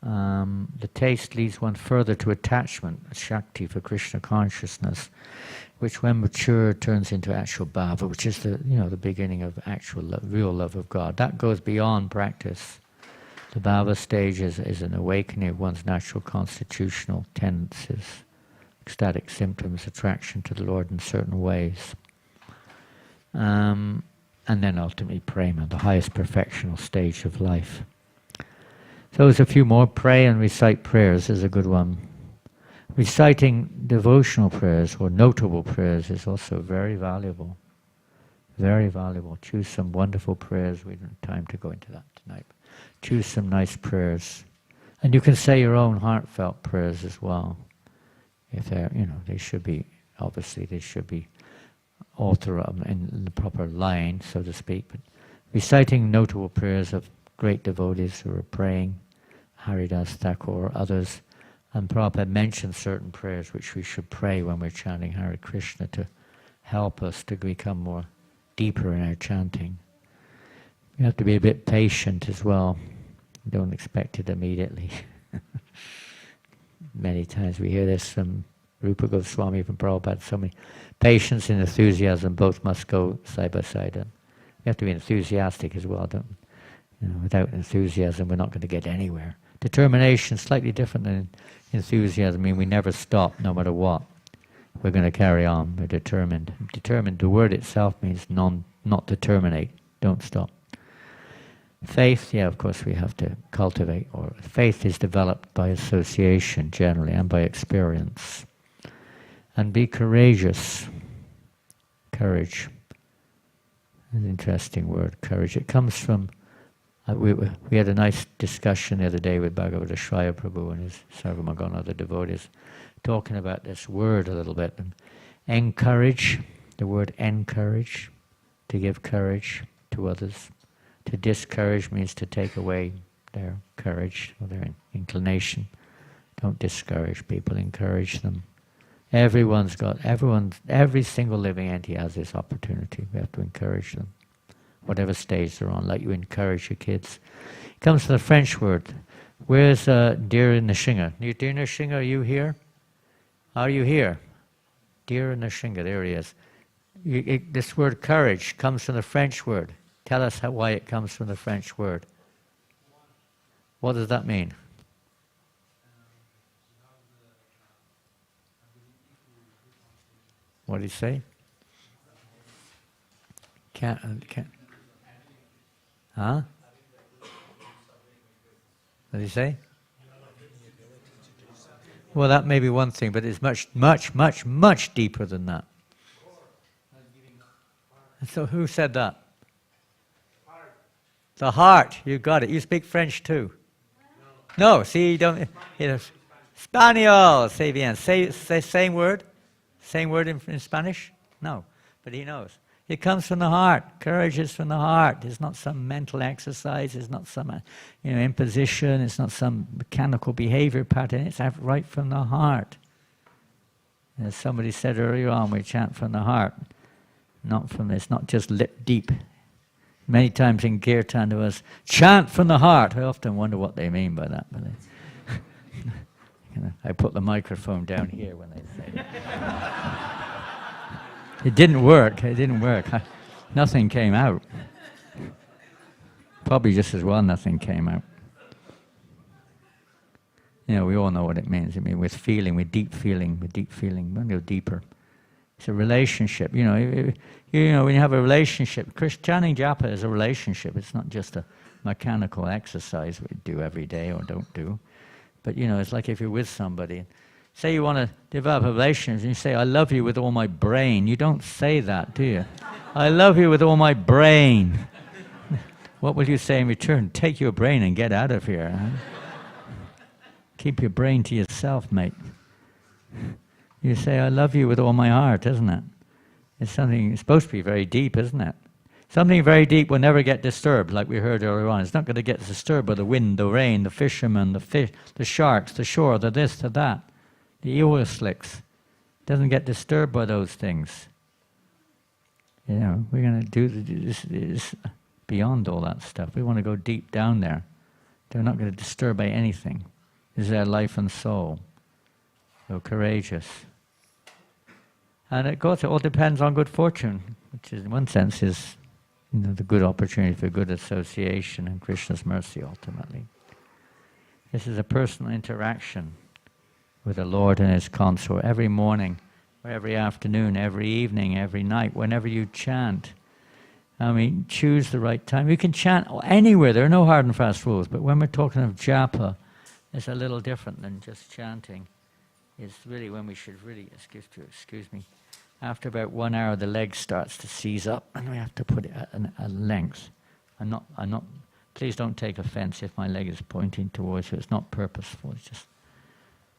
The taste leads one further to attachment, Shakti, for Krishna consciousness, which when mature turns into actual bhava, which is the beginning of actual love, real love of God. That goes beyond practice. The bhava stage is an awakening of one's natural constitutional tendencies, ecstatic symptoms, attraction to the Lord in certain ways. And then ultimately prema, the highest perfectional stage of life. So there's a few more. Pray and recite prayers is a good one. Reciting devotional prayers or notable prayers is also very valuable. Very valuable. Choose some wonderful prayers. We don't have time to go into that tonight. Choose some nice prayers. And you can say your own heartfelt prayers as well. If they're, they should be author in the proper line, so to speak. But reciting notable prayers of great devotees who are praying, Haridas Thakur or others, and Prabhupada mentioned certain prayers which we should pray when we're chanting Hare Krishna to help us to become more deeper in our chanting. You have to be a bit patient as well. Don't expect it immediately. Many times we hear this from Rupa Goswami, from Prabhupada, so many. Patience and enthusiasm both must go side by side. You have to be enthusiastic as well. Without enthusiasm, we're not going to get anywhere. Determination is slightly different than enthusiasm. We never stop, no matter what. We're going to carry on. We're determined. Determined, the word itself means not to terminate. Don't stop. Faith, yeah, of course we have to cultivate, or faith is developed by association generally and by experience. And be courageous. Courage. An interesting word, courage. It comes from, we had a nice discussion the other day with Bhagavatam Prabhu and his Sarvamagana, other devotees, talking about this word a little bit. And encourage, the word encourage, to give courage to others. To discourage means to take away their courage or their inclination. Don't discourage people, encourage them. Every single living entity has this opportunity. We have to encourage them, whatever stage they're on, like you encourage your kids. It comes from the French word. Where's Dear Nishinga? Dear Nishinga, are you here? Are you here? Dear Nishinga, there he is. This word courage comes from the French word. Tell us why it comes from the French word. What does that mean? What did he say? Can't. Huh? What did he say? Well, that may be one thing, but it's much, much, much, much deeper than that. So who said that? The heart. You got it. You speak French too. No, see, you don't. Spaniel. Say bien. Say same word. Same word in Spanish? No, but he knows. It comes from the heart. Courage is from the heart. It's not some mental exercise. It's not some imposition. It's not some mechanical behavior pattern. It's right from the heart. As somebody said earlier on, we chant from the heart, not from this, not just lip deep. Many times in Kirtan there was, chant from the heart. I often wonder what they mean by that. But I put the microphone down here when they say it. It didn't work. Nothing came out. Probably just as well nothing came out. We all know what it means. I mean, with feeling, with deep feeling. We'll go deeper. It's a relationship. When you have a relationship, chanting Japa is a relationship. It's not just a mechanical exercise we do every day or don't do. But it's like if you're with somebody, say you want to develop a relationship, and you say, I love you with all my brain. You don't say that, do you? I love you with all my brain. What will you say in return? Take your brain and get out of here. Huh? Keep your brain to yourself, mate. You say, I love you with all my heart, isn't it? It's supposed to be very deep, isn't it? Something very deep will never get disturbed, like we heard earlier on. It's not going to get disturbed by the wind, the rain, the fishermen, the fish, the sharks, the shore, the this, the that, the oil slicks. It doesn't get disturbed by those things. We're going to do this beyond all that stuff. We want to go deep down there. They're not going to disturb by anything. This is their life and soul. So courageous. And of course, it all depends on good fortune, which is, in one sense, is the good opportunity for good association and Krishna's mercy, ultimately. This is a personal interaction with the Lord and His consort every morning, or every afternoon, every evening, every night, whenever you chant. Choose the right time. You can chant anywhere. There are no hard and fast rules. But when we're talking of Japa, it's a little different than just chanting. It's really when we should really, excuse me, after about 1 hour the leg starts to seize up and we have to put it at a length. I'm not, please don't take offense if my leg is pointing towards you. It's not purposeful, it's just,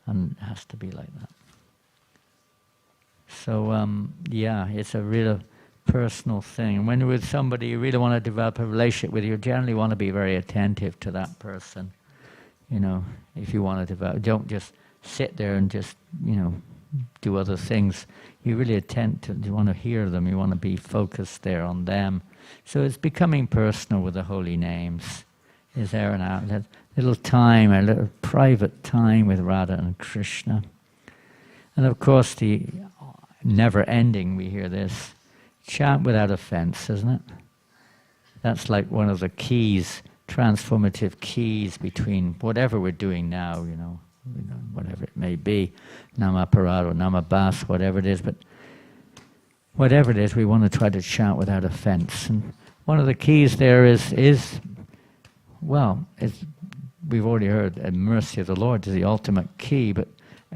and it has to be like that. So, it's a real personal thing. When you're with somebody you really want to develop a relationship with, you generally want to be very attentive to that person. If you want to develop, don't just sit there and just, do other things. You really you want to hear them, you want to be focused there on them. So it's becoming personal with the holy names. Is there a little time, a little private time with Radha and Krishna. And of course the never ending, we hear this, chant without offense, isn't it? That's like one of the keys, transformative keys between whatever we're doing now, whatever it may be, Namaparad or Namabas, whatever it is, but whatever it is, we want to try to chant without offense. And one of the keys there is well, we've already heard, the mercy of the Lord is the ultimate key, but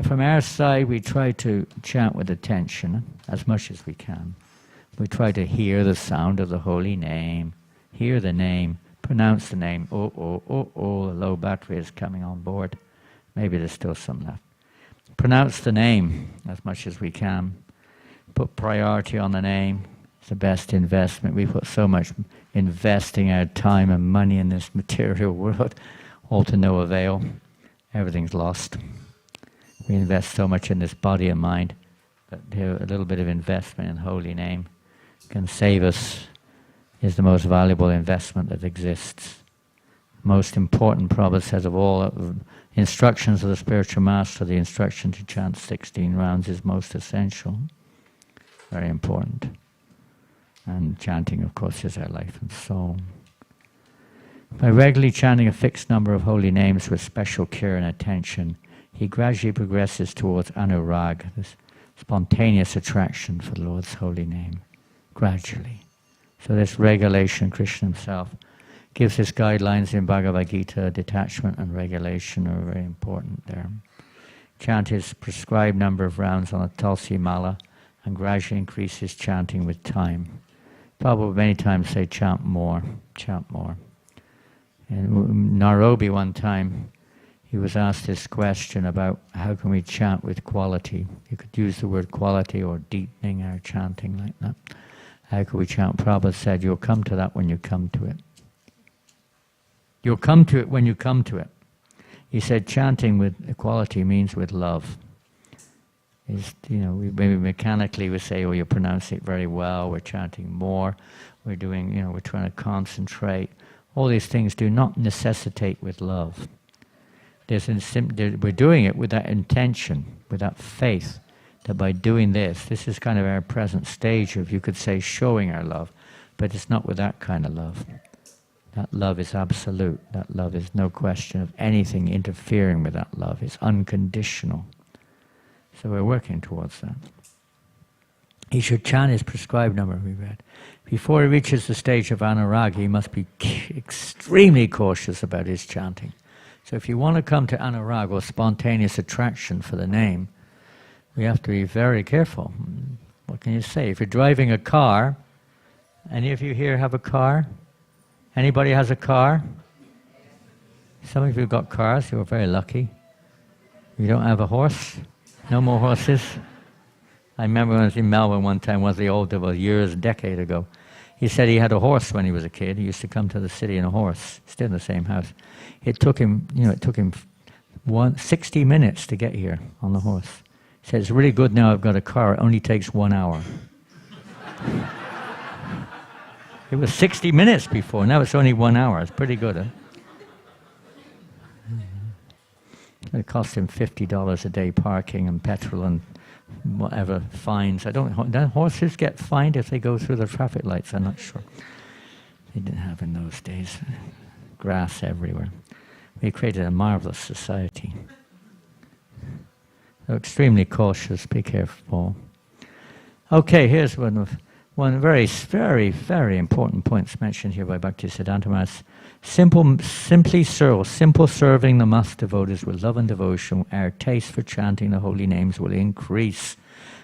from our side we try to chant with attention as much as we can. We try to hear the sound of the holy name, hear the name, pronounce the name. Oh, oh, oh, oh, the low battery is coming on board. Maybe there's still some left. Pronounce the name as much as we can. Put priority on the name. It's the best investment. We put so much investing our time and money in this material world, all to no avail. Everything's lost. We invest so much in this body and mind that a little bit of investment in holy name can save us, is the most valuable investment that exists. Most important, Prabhupada says, of all instructions of the spiritual master, the instruction to chant 16 rounds is most essential. Very important. And chanting, of course, is our life and soul. By regularly chanting a fixed number of holy names with special care and attention, he gradually progresses towards anurag, this spontaneous attraction for the Lord's holy name, gradually. So this regulation, Krishna himself gives us guidelines in Bhagavad Gita. Detachment and regulation are very important there. Chant his prescribed number of rounds on a Tulsi Mala and gradually increase his chanting with time. Prabhupada many times say, chant more, chant more. In Nairobi one time, he was asked this question about how can we chant with quality. You could use the word quality or deepening our chanting like that. How could we chant? Prabhupada said, you'll come to that when you come to it. You'll come to it when you come to it. He said chanting with quality means with love. Maybe mechanically we say, oh, you pronounce it very well, we're chanting more, we're doing, we're trying to concentrate. All these things do not necessitate with love. We're doing it with that intention, with that faith, that by doing this is kind of our present stage of, you could say, showing our love, but it's not with that kind of love. That love is absolute. That love is no question of anything interfering with that love. It's unconditional. So we're working towards that. He should chant his prescribed number, we read. Before he reaches the stage of anurag, he must be extremely cautious about his chanting. So if you want to come to anurag, or spontaneous attraction for the name, we have to be very careful. What can you say? If you're driving a car, any of you here have a car? Anybody has a car? Some of you got cars, you're very lucky. You don't have a horse? No more horses? I remember when I was in Melbourne one time, was the old, years, a decade ago. He said he had a horse when he was a kid. He used to come to the city in a horse, still in the same house. It took him 60 minutes to get here on the horse. He said, it's really good now I've got a car, it only takes 1 hour. It was 60 minutes before, now it's only 1 hour. It's pretty good, huh? It cost him $50 a day parking and petrol and whatever fines. Do horses get fined if they go through the traffic lights? I'm not sure. They didn't have in those days. Grass everywhere. We created a marvelous society. So extremely cautious, be careful. Okay, here's one very, very, very important point mentioned here by Bhaktisiddhanta Maharaj. Simple serving the master devotees with love and devotion, our taste for chanting the holy names will increase.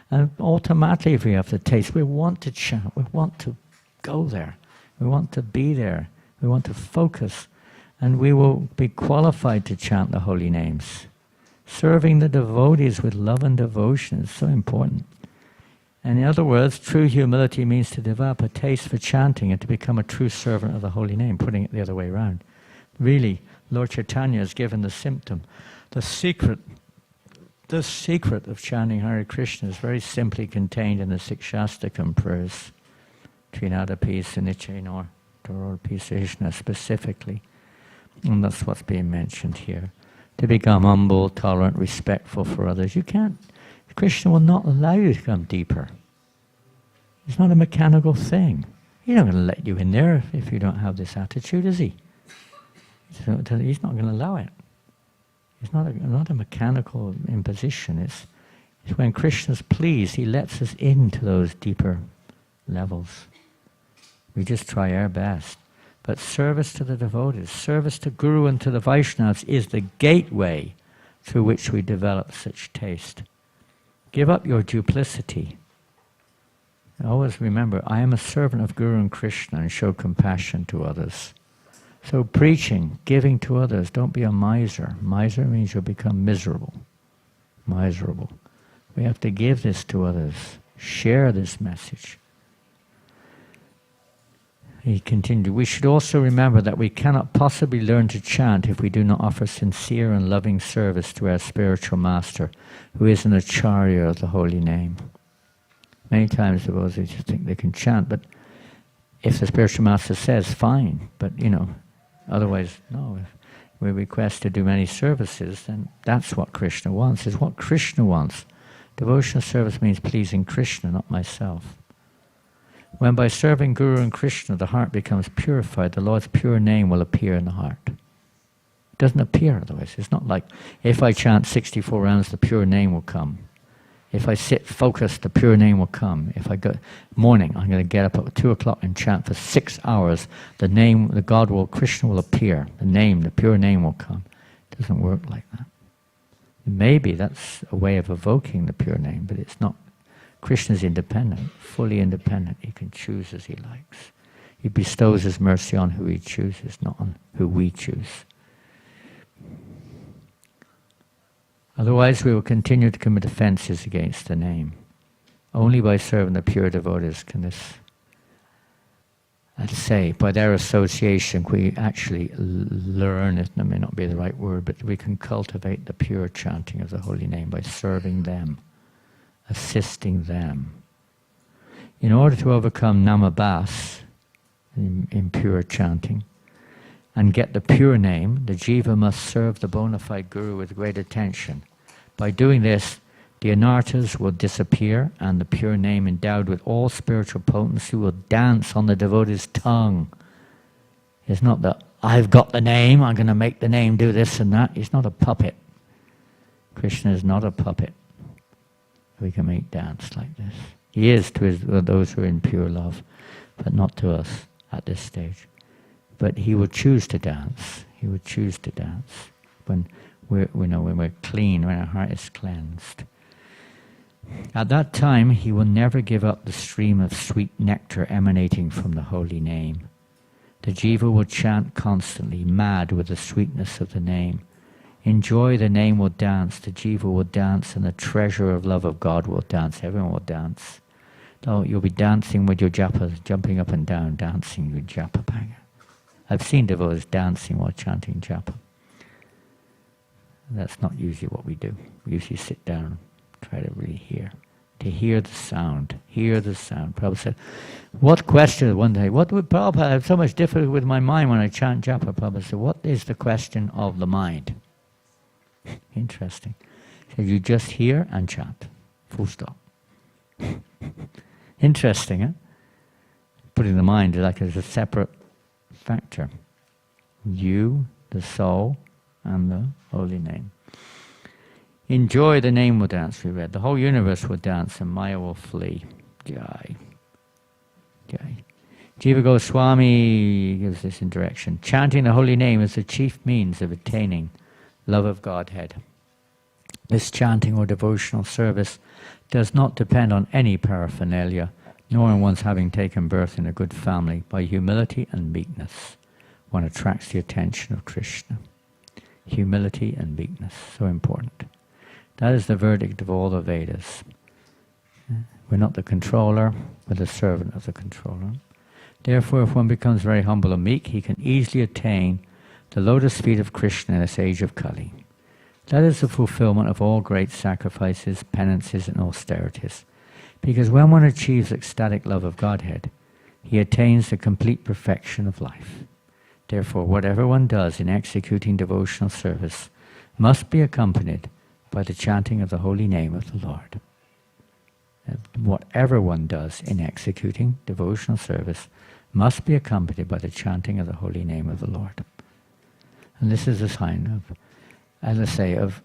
And automatically, if we have the taste, we want to chant, we want to go there, we want to be there, we want to focus, and we will be qualified to chant the holy names. Serving the devotees with love and devotion is so important. And in other words, true humility means to develop a taste for chanting and to become a true servant of the holy name, putting it the other way around. Really, Lord Chaitanya has given the symptom. The secret of chanting Hare Krishna is very simply contained in the 6 Shastakam prayers, Trinadapi, Sunichenor, Doropi, Krishna specifically. And that's what's being mentioned here. To become humble, tolerant, respectful for others. You can't. Krishna will not allow you to come deeper. It's not a mechanical thing. He's not going to let you in there if you don't have this attitude, is he? He's not going to allow it. It's not a mechanical imposition. It's when Krishna's pleased, he lets us into those deeper levels. We just try our best. But service to the devotees, service to Guru and to the Vaishnavas is the gateway through which we develop such taste. Give up your duplicity. Always remember, I am a servant of Guru and Krishna, and show compassion to others. So preaching, giving to others, don't be a miser. Miser means you'll become miserable. Miserable. We have to give this to others. Share this message. He continued, we should also remember that we cannot possibly learn to chant if we do not offer sincere and loving service to our spiritual master, who is an Acharya of the holy name. Many times devotees just think they can chant, but if the spiritual master says, fine, but otherwise, no. If we request to do many services, then that's what Krishna wants, is what Krishna wants. Devotional service means pleasing Krishna, not myself. When by serving Guru and Krishna the heart becomes purified, the Lord's pure name will appear in the heart. It doesn't appear otherwise. It's not like, if I chant 64 rounds, the pure name will come. If I sit focused, the pure name will come. If I go morning, I'm going to get up at 2 o'clock and chant for 6 hours. The name, the God will, Krishna will appear. The name, the pure name will come. It doesn't work like that. Maybe that's a way of evoking the pure name, but it's not. Krishna is independent, fully independent. He can choose as he likes. He bestows his mercy on who he chooses, not on who we choose. Otherwise, we will continue to commit offenses against the name. Only by serving the pure devotees can this, let's say, by their association, we actually learn, it may not be the right word, but we can cultivate the pure chanting of the holy name by serving them, assisting them. In order to overcome namabhas, impure chanting, and get the pure name, the jiva must serve the bona fide guru with great attention. By doing this, the anarthas will disappear, and the pure name endowed with all spiritual potency will dance on the devotee's tongue. It's not that, I've got the name, I'm going to make the name do this and that. He's not a puppet. Krishna is not a puppet. We can make dance like this. He is to those who are in pure love, but not to us at this stage. But he will choose to dance. He will choose to dance when we're clean, when our heart is cleansed. At that time, he will never give up the stream of sweet nectar emanating from the holy name. The jiva will chant constantly, mad with the sweetness of the name. In joy, the name will dance, the jiva will dance, and the treasure of love of God will dance. Everyone will dance. Oh, you'll be dancing with your japa, jumping up and down, dancing with japa bhanga. I've seen devotees dancing while chanting japa. That's not usually what we do. We usually sit down, try to really hear. To hear the sound. Hear the sound. Prabhupada said, what question one day, what would Prabhupada have so much difficulty with my mind when I chant japa? Prabhupada said, what is the question of the mind? Interesting. He said, you just hear and chant. Full stop. Interesting, huh? Putting the mind like as a separate factor. You, the soul, and the holy name. In joy, the name will dance, we read. The whole universe will dance and Maya will flee. Jai. Jai. Jiva Goswami gives this in direction. Chanting the holy name is the chief means of attaining love of Godhead. This chanting or devotional service does not depend on any paraphernalia, nor on one's having taken birth in a good family. By humility and meekness, one attracts the attention of Krishna. Humility and meekness, so important. That is the verdict of all the Vedas. We're not the controller, we're the servant of the controller. Therefore, if one becomes very humble and meek, he can easily attain the lotus feet of Krishna in this age of Kali. That is the fulfillment of all great sacrifices, penances, and austerities. Because when one achieves ecstatic love of Godhead, he attains the complete perfection of life. Therefore, whatever one does in executing devotional service must be accompanied by the chanting of the holy name of the Lord. Whatever one does in executing devotional service must be accompanied by the chanting of the holy name of the Lord. And this is a sign of, as I say, of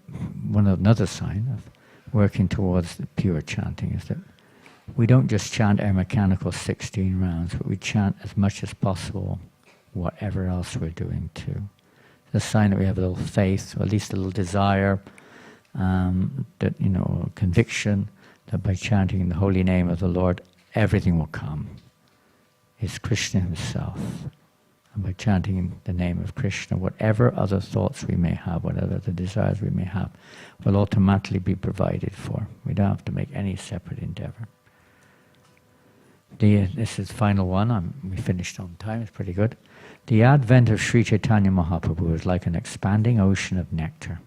another sign of working towards the pure chanting, is that we don't just chant our mechanical 16 rounds, but we chant as much as possible whatever else we're doing too. It's a sign that we have a little faith, or at least a little desire, that, conviction that by chanting the holy name of the Lord, everything will come. It's Krishna himself. And by chanting the name of Krishna, whatever other thoughts we may have, whatever the desires we may have, will automatically be provided for. We don't have to make any separate endeavor. This is the final one. We finished on time. It's pretty good. The advent of Sri Chaitanya Mahaprabhu is like an expanding ocean of nectar.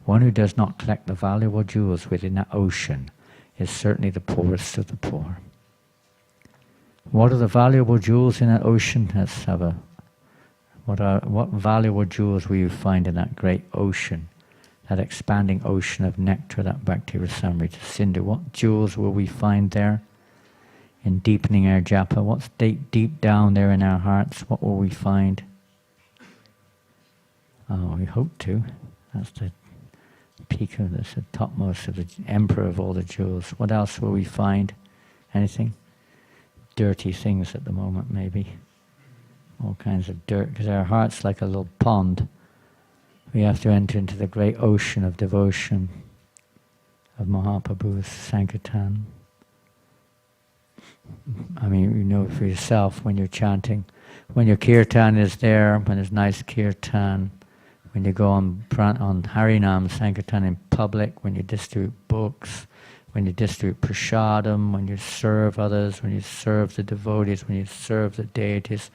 One who does not collect the valuable jewels within that ocean is certainly the poorest of the poor. What are the valuable jewels in that ocean? Let's have a... What valuable jewels will you find in that great ocean, that expanding ocean of nectar, that Bhakti Rasamrita Sindhu? What jewels will we find there in deepening our japa? What's deep down there in our hearts? What will we find? Oh, we hope to. That's the peak of this, the topmost of the emperor of all the jewels. What else will we find? Anything? Dirty things at the moment, maybe. All kinds of dirt, because our heart's like a little pond. We have to enter into the great ocean of devotion of Mahaprabhu's Sankirtan. I mean, you know for yourself when you're chanting, when your kirtan is there, when there's nice kirtan, when you go on Harinam Sankirtan in public, when you distribute books, when you distribute prasadam, when you serve others, when you serve the devotees, when you serve the deities,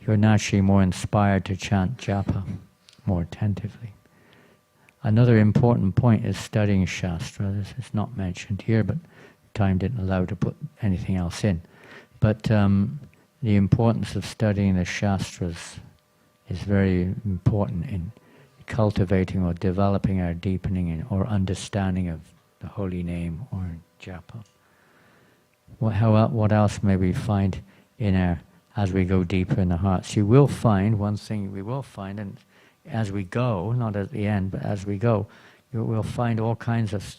you're naturally more inspired to chant japa more attentively. Another important point is studying Shastra. This is not mentioned here, but time didn't allow to put anything else in. But the importance of studying the Shastras is very important in cultivating or developing our deepening or understanding of the holy name or japa. What else may we find in our, as we go deeper in the hearts? You will find, one thing we will find, and as we go, not at the end, but as we go, you will find all kinds of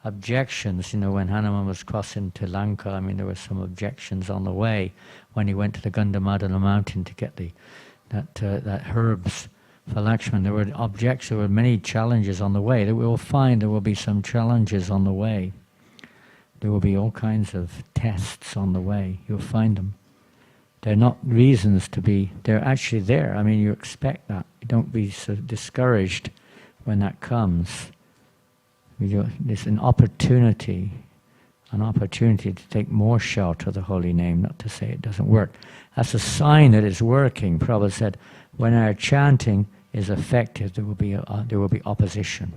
objections. When Hanuman was crossing to Lanka, there were some objections on the way when he went to the Gandhamadana mountain to get that herbs for Lakshman. There were objections, there were many challenges on the way. That we will find there will be some challenges on the way. There will be all kinds of tests on the way. You'll find them. They're not reasons to be, they're actually there. You expect that. Don't be so discouraged when that comes. It's an opportunity to take more shelter of the holy name, not to say it doesn't work. That's a sign that it's working. Prabhupada said, when our chanting is effective, there will be opposition.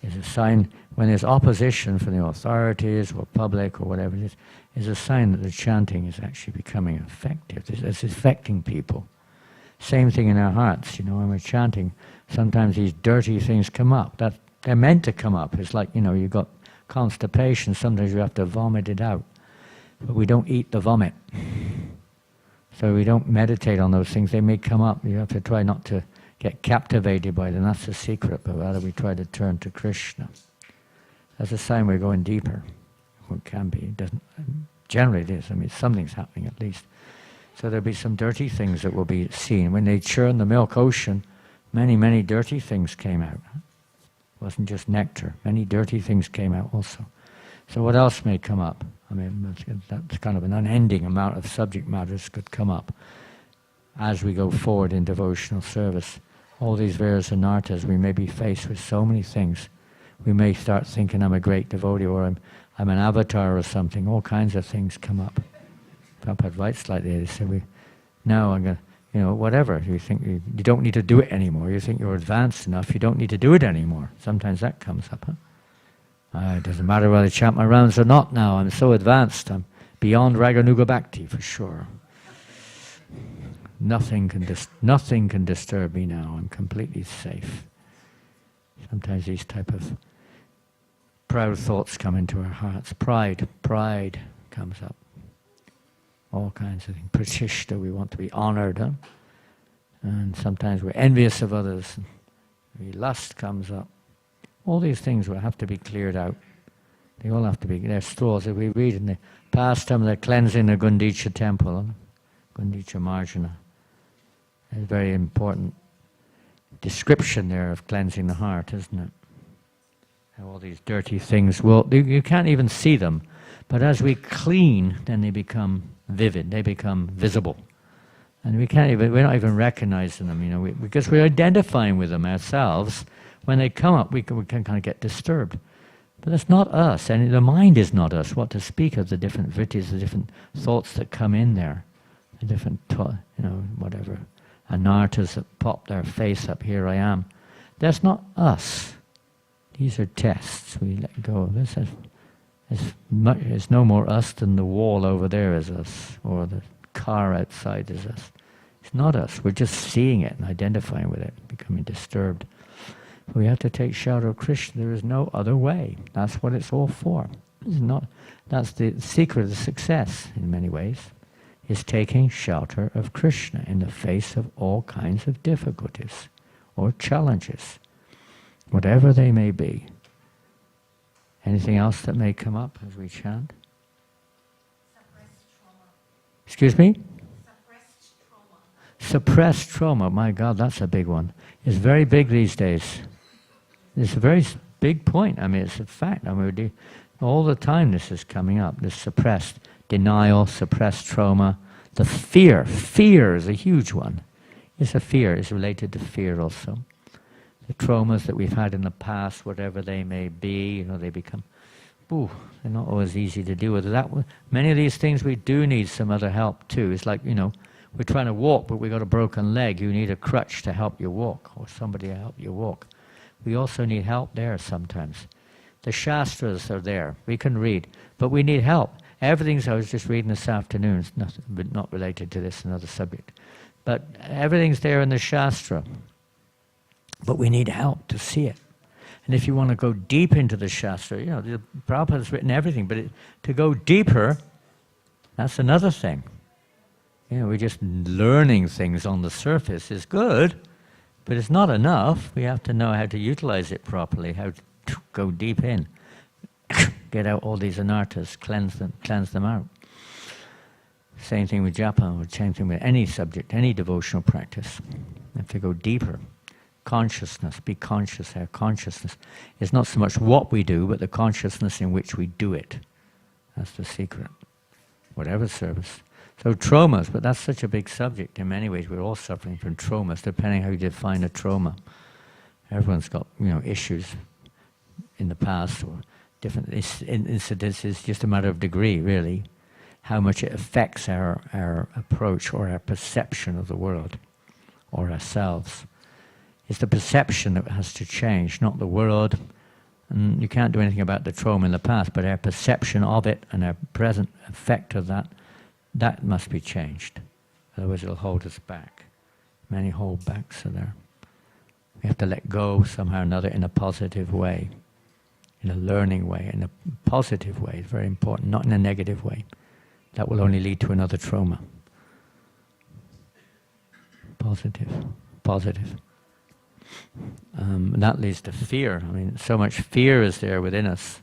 It's a sign when there's opposition from the authorities or public or whatever it is a sign that the chanting is actually becoming effective. It's affecting people. Same thing in our hearts. When we're chanting, sometimes these dirty things come up. They're meant to come up. It's like, you've got constipation, sometimes you have to vomit it out. But we don't eat the vomit. So we don't meditate on those things. They may come up. You have to try not to get captivated by them. That's the secret. But rather we try to turn to Krishna. That's a sign we're going deeper. Well, it can be. It doesn't. Generally it is. Something's happening at least. So there'll be some dirty things that will be seen. When they churn the milk ocean, many, many dirty things came out. It wasn't just nectar. Many dirty things came out also. So what else may come up? That's kind of an unending amount of subject matters could come up as we go forward in devotional service. All these various anarthas, we may be faced with so many things. We may start thinking I'm a great devotee or I'm an avatar or something. All kinds of things come up. Prabhupada writes like this. They say, now I'm going to, whatever. You think you don't need to do it anymore. You think you're advanced enough, you don't need to do it anymore. Sometimes that comes up, it doesn't matter whether I chant my rounds or not now. I'm so advanced. I'm beyond Raganuga Bhakti for sure. Nothing can disturb me now. I'm completely safe. Sometimes these type of proud thoughts come into our hearts. Pride comes up. All kinds of things. Pratishta, we want to be honored. And sometimes we're envious of others. Lust comes up. All these things will have to be cleared out. They all have to be, they're straws. If we read in the past time, they're cleansing the Gundicha temple, Gundicha Marjana. a very important description there of cleansing the heart, isn't it? How all these dirty things, well, you can't even see them, but as we clean, then they become vivid, they become visible. And we're not even recognizing them, because we're identifying with them ourselves. When they come up, we can kind of get disturbed. But it's not us, and the mind is not us. What to speak of the different vrittis, the different thoughts that come in there, the different, whatever, anartas that pop their face up, here I am. That's not us. These are tests. We let go of this. It's no more us than the wall over there is us, or the car outside is us. It's not us. We're just seeing it and identifying with it, becoming disturbed. We have to take shelter of Krishna. There is no other way. That's what it's all for. That's the secret of the success, in many ways, is taking shelter of Krishna in the face of all kinds of difficulties or challenges, whatever they may be. Anything else that may come up as we chant? Suppressed trauma. Excuse me? Suppressed trauma. Suppressed trauma, my God, that's a big one. It's very big these days. It's a very big point. It's a fact. All the time this is coming up, this suppressed denial, suppressed trauma. The fear is a huge one. It's a fear, it's related to fear also. The traumas that we've had in the past, whatever they may be, they become, they're not always easy to deal with. Many of these things we do need some other help too. It's like, we're trying to walk, but we've got a broken leg. You need a crutch to help you walk, or somebody to help you walk. We also need help there sometimes. The Shastras are there. We can read, but we need help. Everything's, I was just reading this afternoon, it's not related to this, another subject. But everything's there in the Shastra. But we need help to see it. And if you want to go deep into the Shastra, the Prabhupada's written everything, but to go deeper, that's another thing. We're just learning things on the surface is good, but it's not enough. We have to know how to utilize it properly, how to go deep in, get out all these anartas, cleanse them out. Same thing with Japa, or same thing with any subject, any devotional practice. We have to go deeper. Consciousness, be conscious. Our consciousness is not so much what we do, but the consciousness in which we do it. That's the secret. Whatever service. So traumas, but that's such a big subject. In many ways, we're all suffering from traumas, depending how you define a trauma. Everyone's got, issues in the past or different incidents. It's just a matter of degree, really, how much it affects our approach or our perception of the world or ourselves. It's the perception that has to change, not the world. And you can't do anything about the trauma in the past, but our perception of it and our present effect of that must be changed. Otherwise it'll hold us back. Many holdbacks are there. We have to let go somehow or another in a positive way, in a learning way, in a positive way. It's very important, not in a negative way. That will only lead to another trauma. Positive. That leads to fear. So much fear is there within us,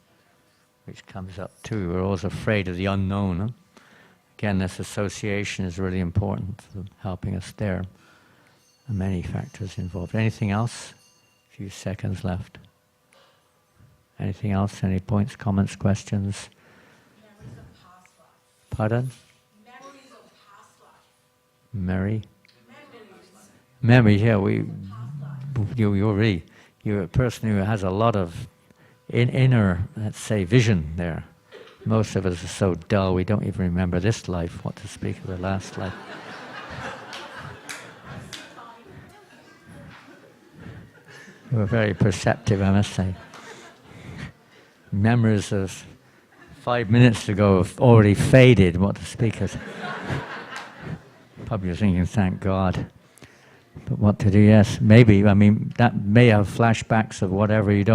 which comes up too. We're always afraid of the unknown. Huh? Again, this association is really important for helping us there. And many factors involved. Anything else? A few seconds left. Anything else? Any points, comments, questions? Memories of past life. Pardon? Memories of past life. Memories, Memories. you're a person who has a lot of inner, let's say, vision there. Most of us are so dull, we don't even remember this life, what to speak of the last life. You were very perceptive, I must say. Memories of 5 minutes ago have already faded, what to speak of. Probably thinking, thank God. But what to do, yes, maybe, that may have flashbacks of whatever. You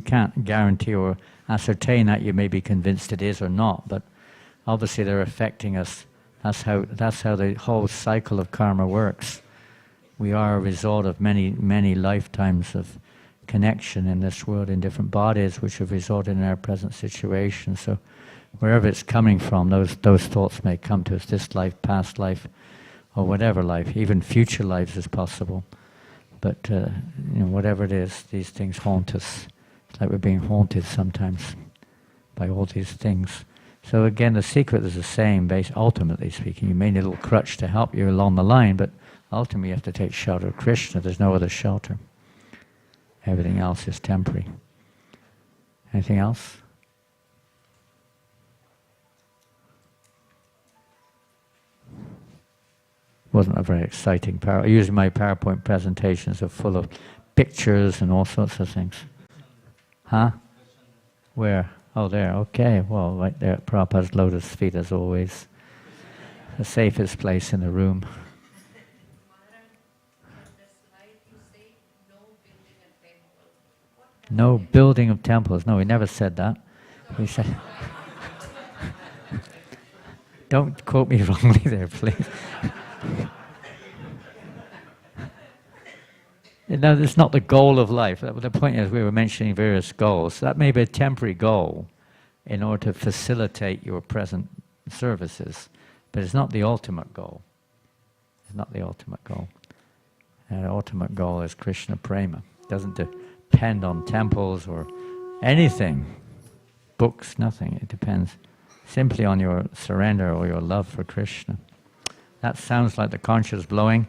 can't guarantee or ascertain that. You may be convinced it is or not, but obviously they're affecting us. That's how the whole cycle of karma works. We are a result of many, many lifetimes of connection in this world, in different bodies, which have resulted in our present situation. So wherever it's coming from, those thoughts may come to us, this life, past life, or whatever life, even future lives is possible. But whatever it is, these things haunt us. It's like we're being haunted sometimes by all these things. So again, the secret is the same, ultimately speaking. You may need a little crutch to help you along the line, but ultimately you have to take shelter of Krishna. There's no other shelter. Everything else is temporary. Anything else? Wasn't a very exciting usually my PowerPoint presentations are full of pictures and all sorts of things. Huh? Where? Oh, there. Okay. Well, right there at Prabhupada's lotus feet, as always. The safest place in the room. No building of temples. No, we never said that. We said... Don't quote me wrongly there, please. No, it's not the goal of life. The point is, we were mentioning various goals. That may be a temporary goal in order to facilitate your present services, but it's not the ultimate goal. It's not the ultimate goal. And the ultimate goal is Krishna Prema. It doesn't depend on temples or anything, books, nothing. It depends simply on your surrender or your love for Krishna. That sounds like the conch is blowing.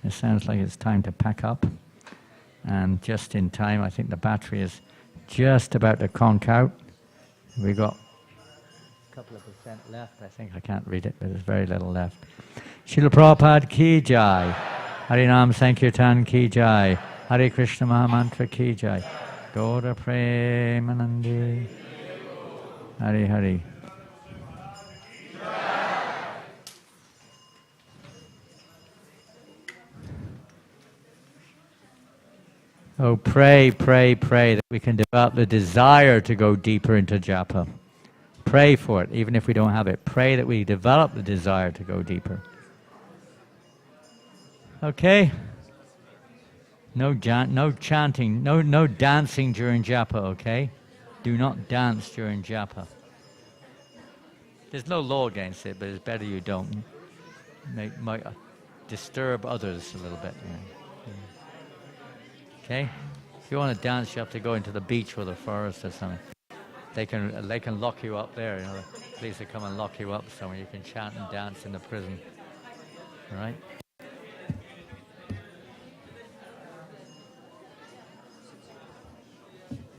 It sounds like it's time to pack up. And just in time, I think the battery is just about to conk out. We got a couple of percent left. I think I can't read it, but there's very little left. Srila Prabhupada ki jai. Harinam Sankirtan ki jai. Hare Krishna Mahamantra ki jai. Gaura Premanandi. Hare Hare. Oh, pray, pray, pray that we can develop the desire to go deeper into japa. Pray for it, even if we don't have it. Pray that we develop the desire to go deeper. Okay? No chanting, no dancing during japa, okay? Do not dance during japa. There's no law against it, but it's better you don't. Might disturb others a little bit, you know. Okay? If you want to dance, you have to go into the beach or the forest or something. They can lock you up there, you know. The police will come and lock you up somewhere. You can chant and dance in the prison. All right?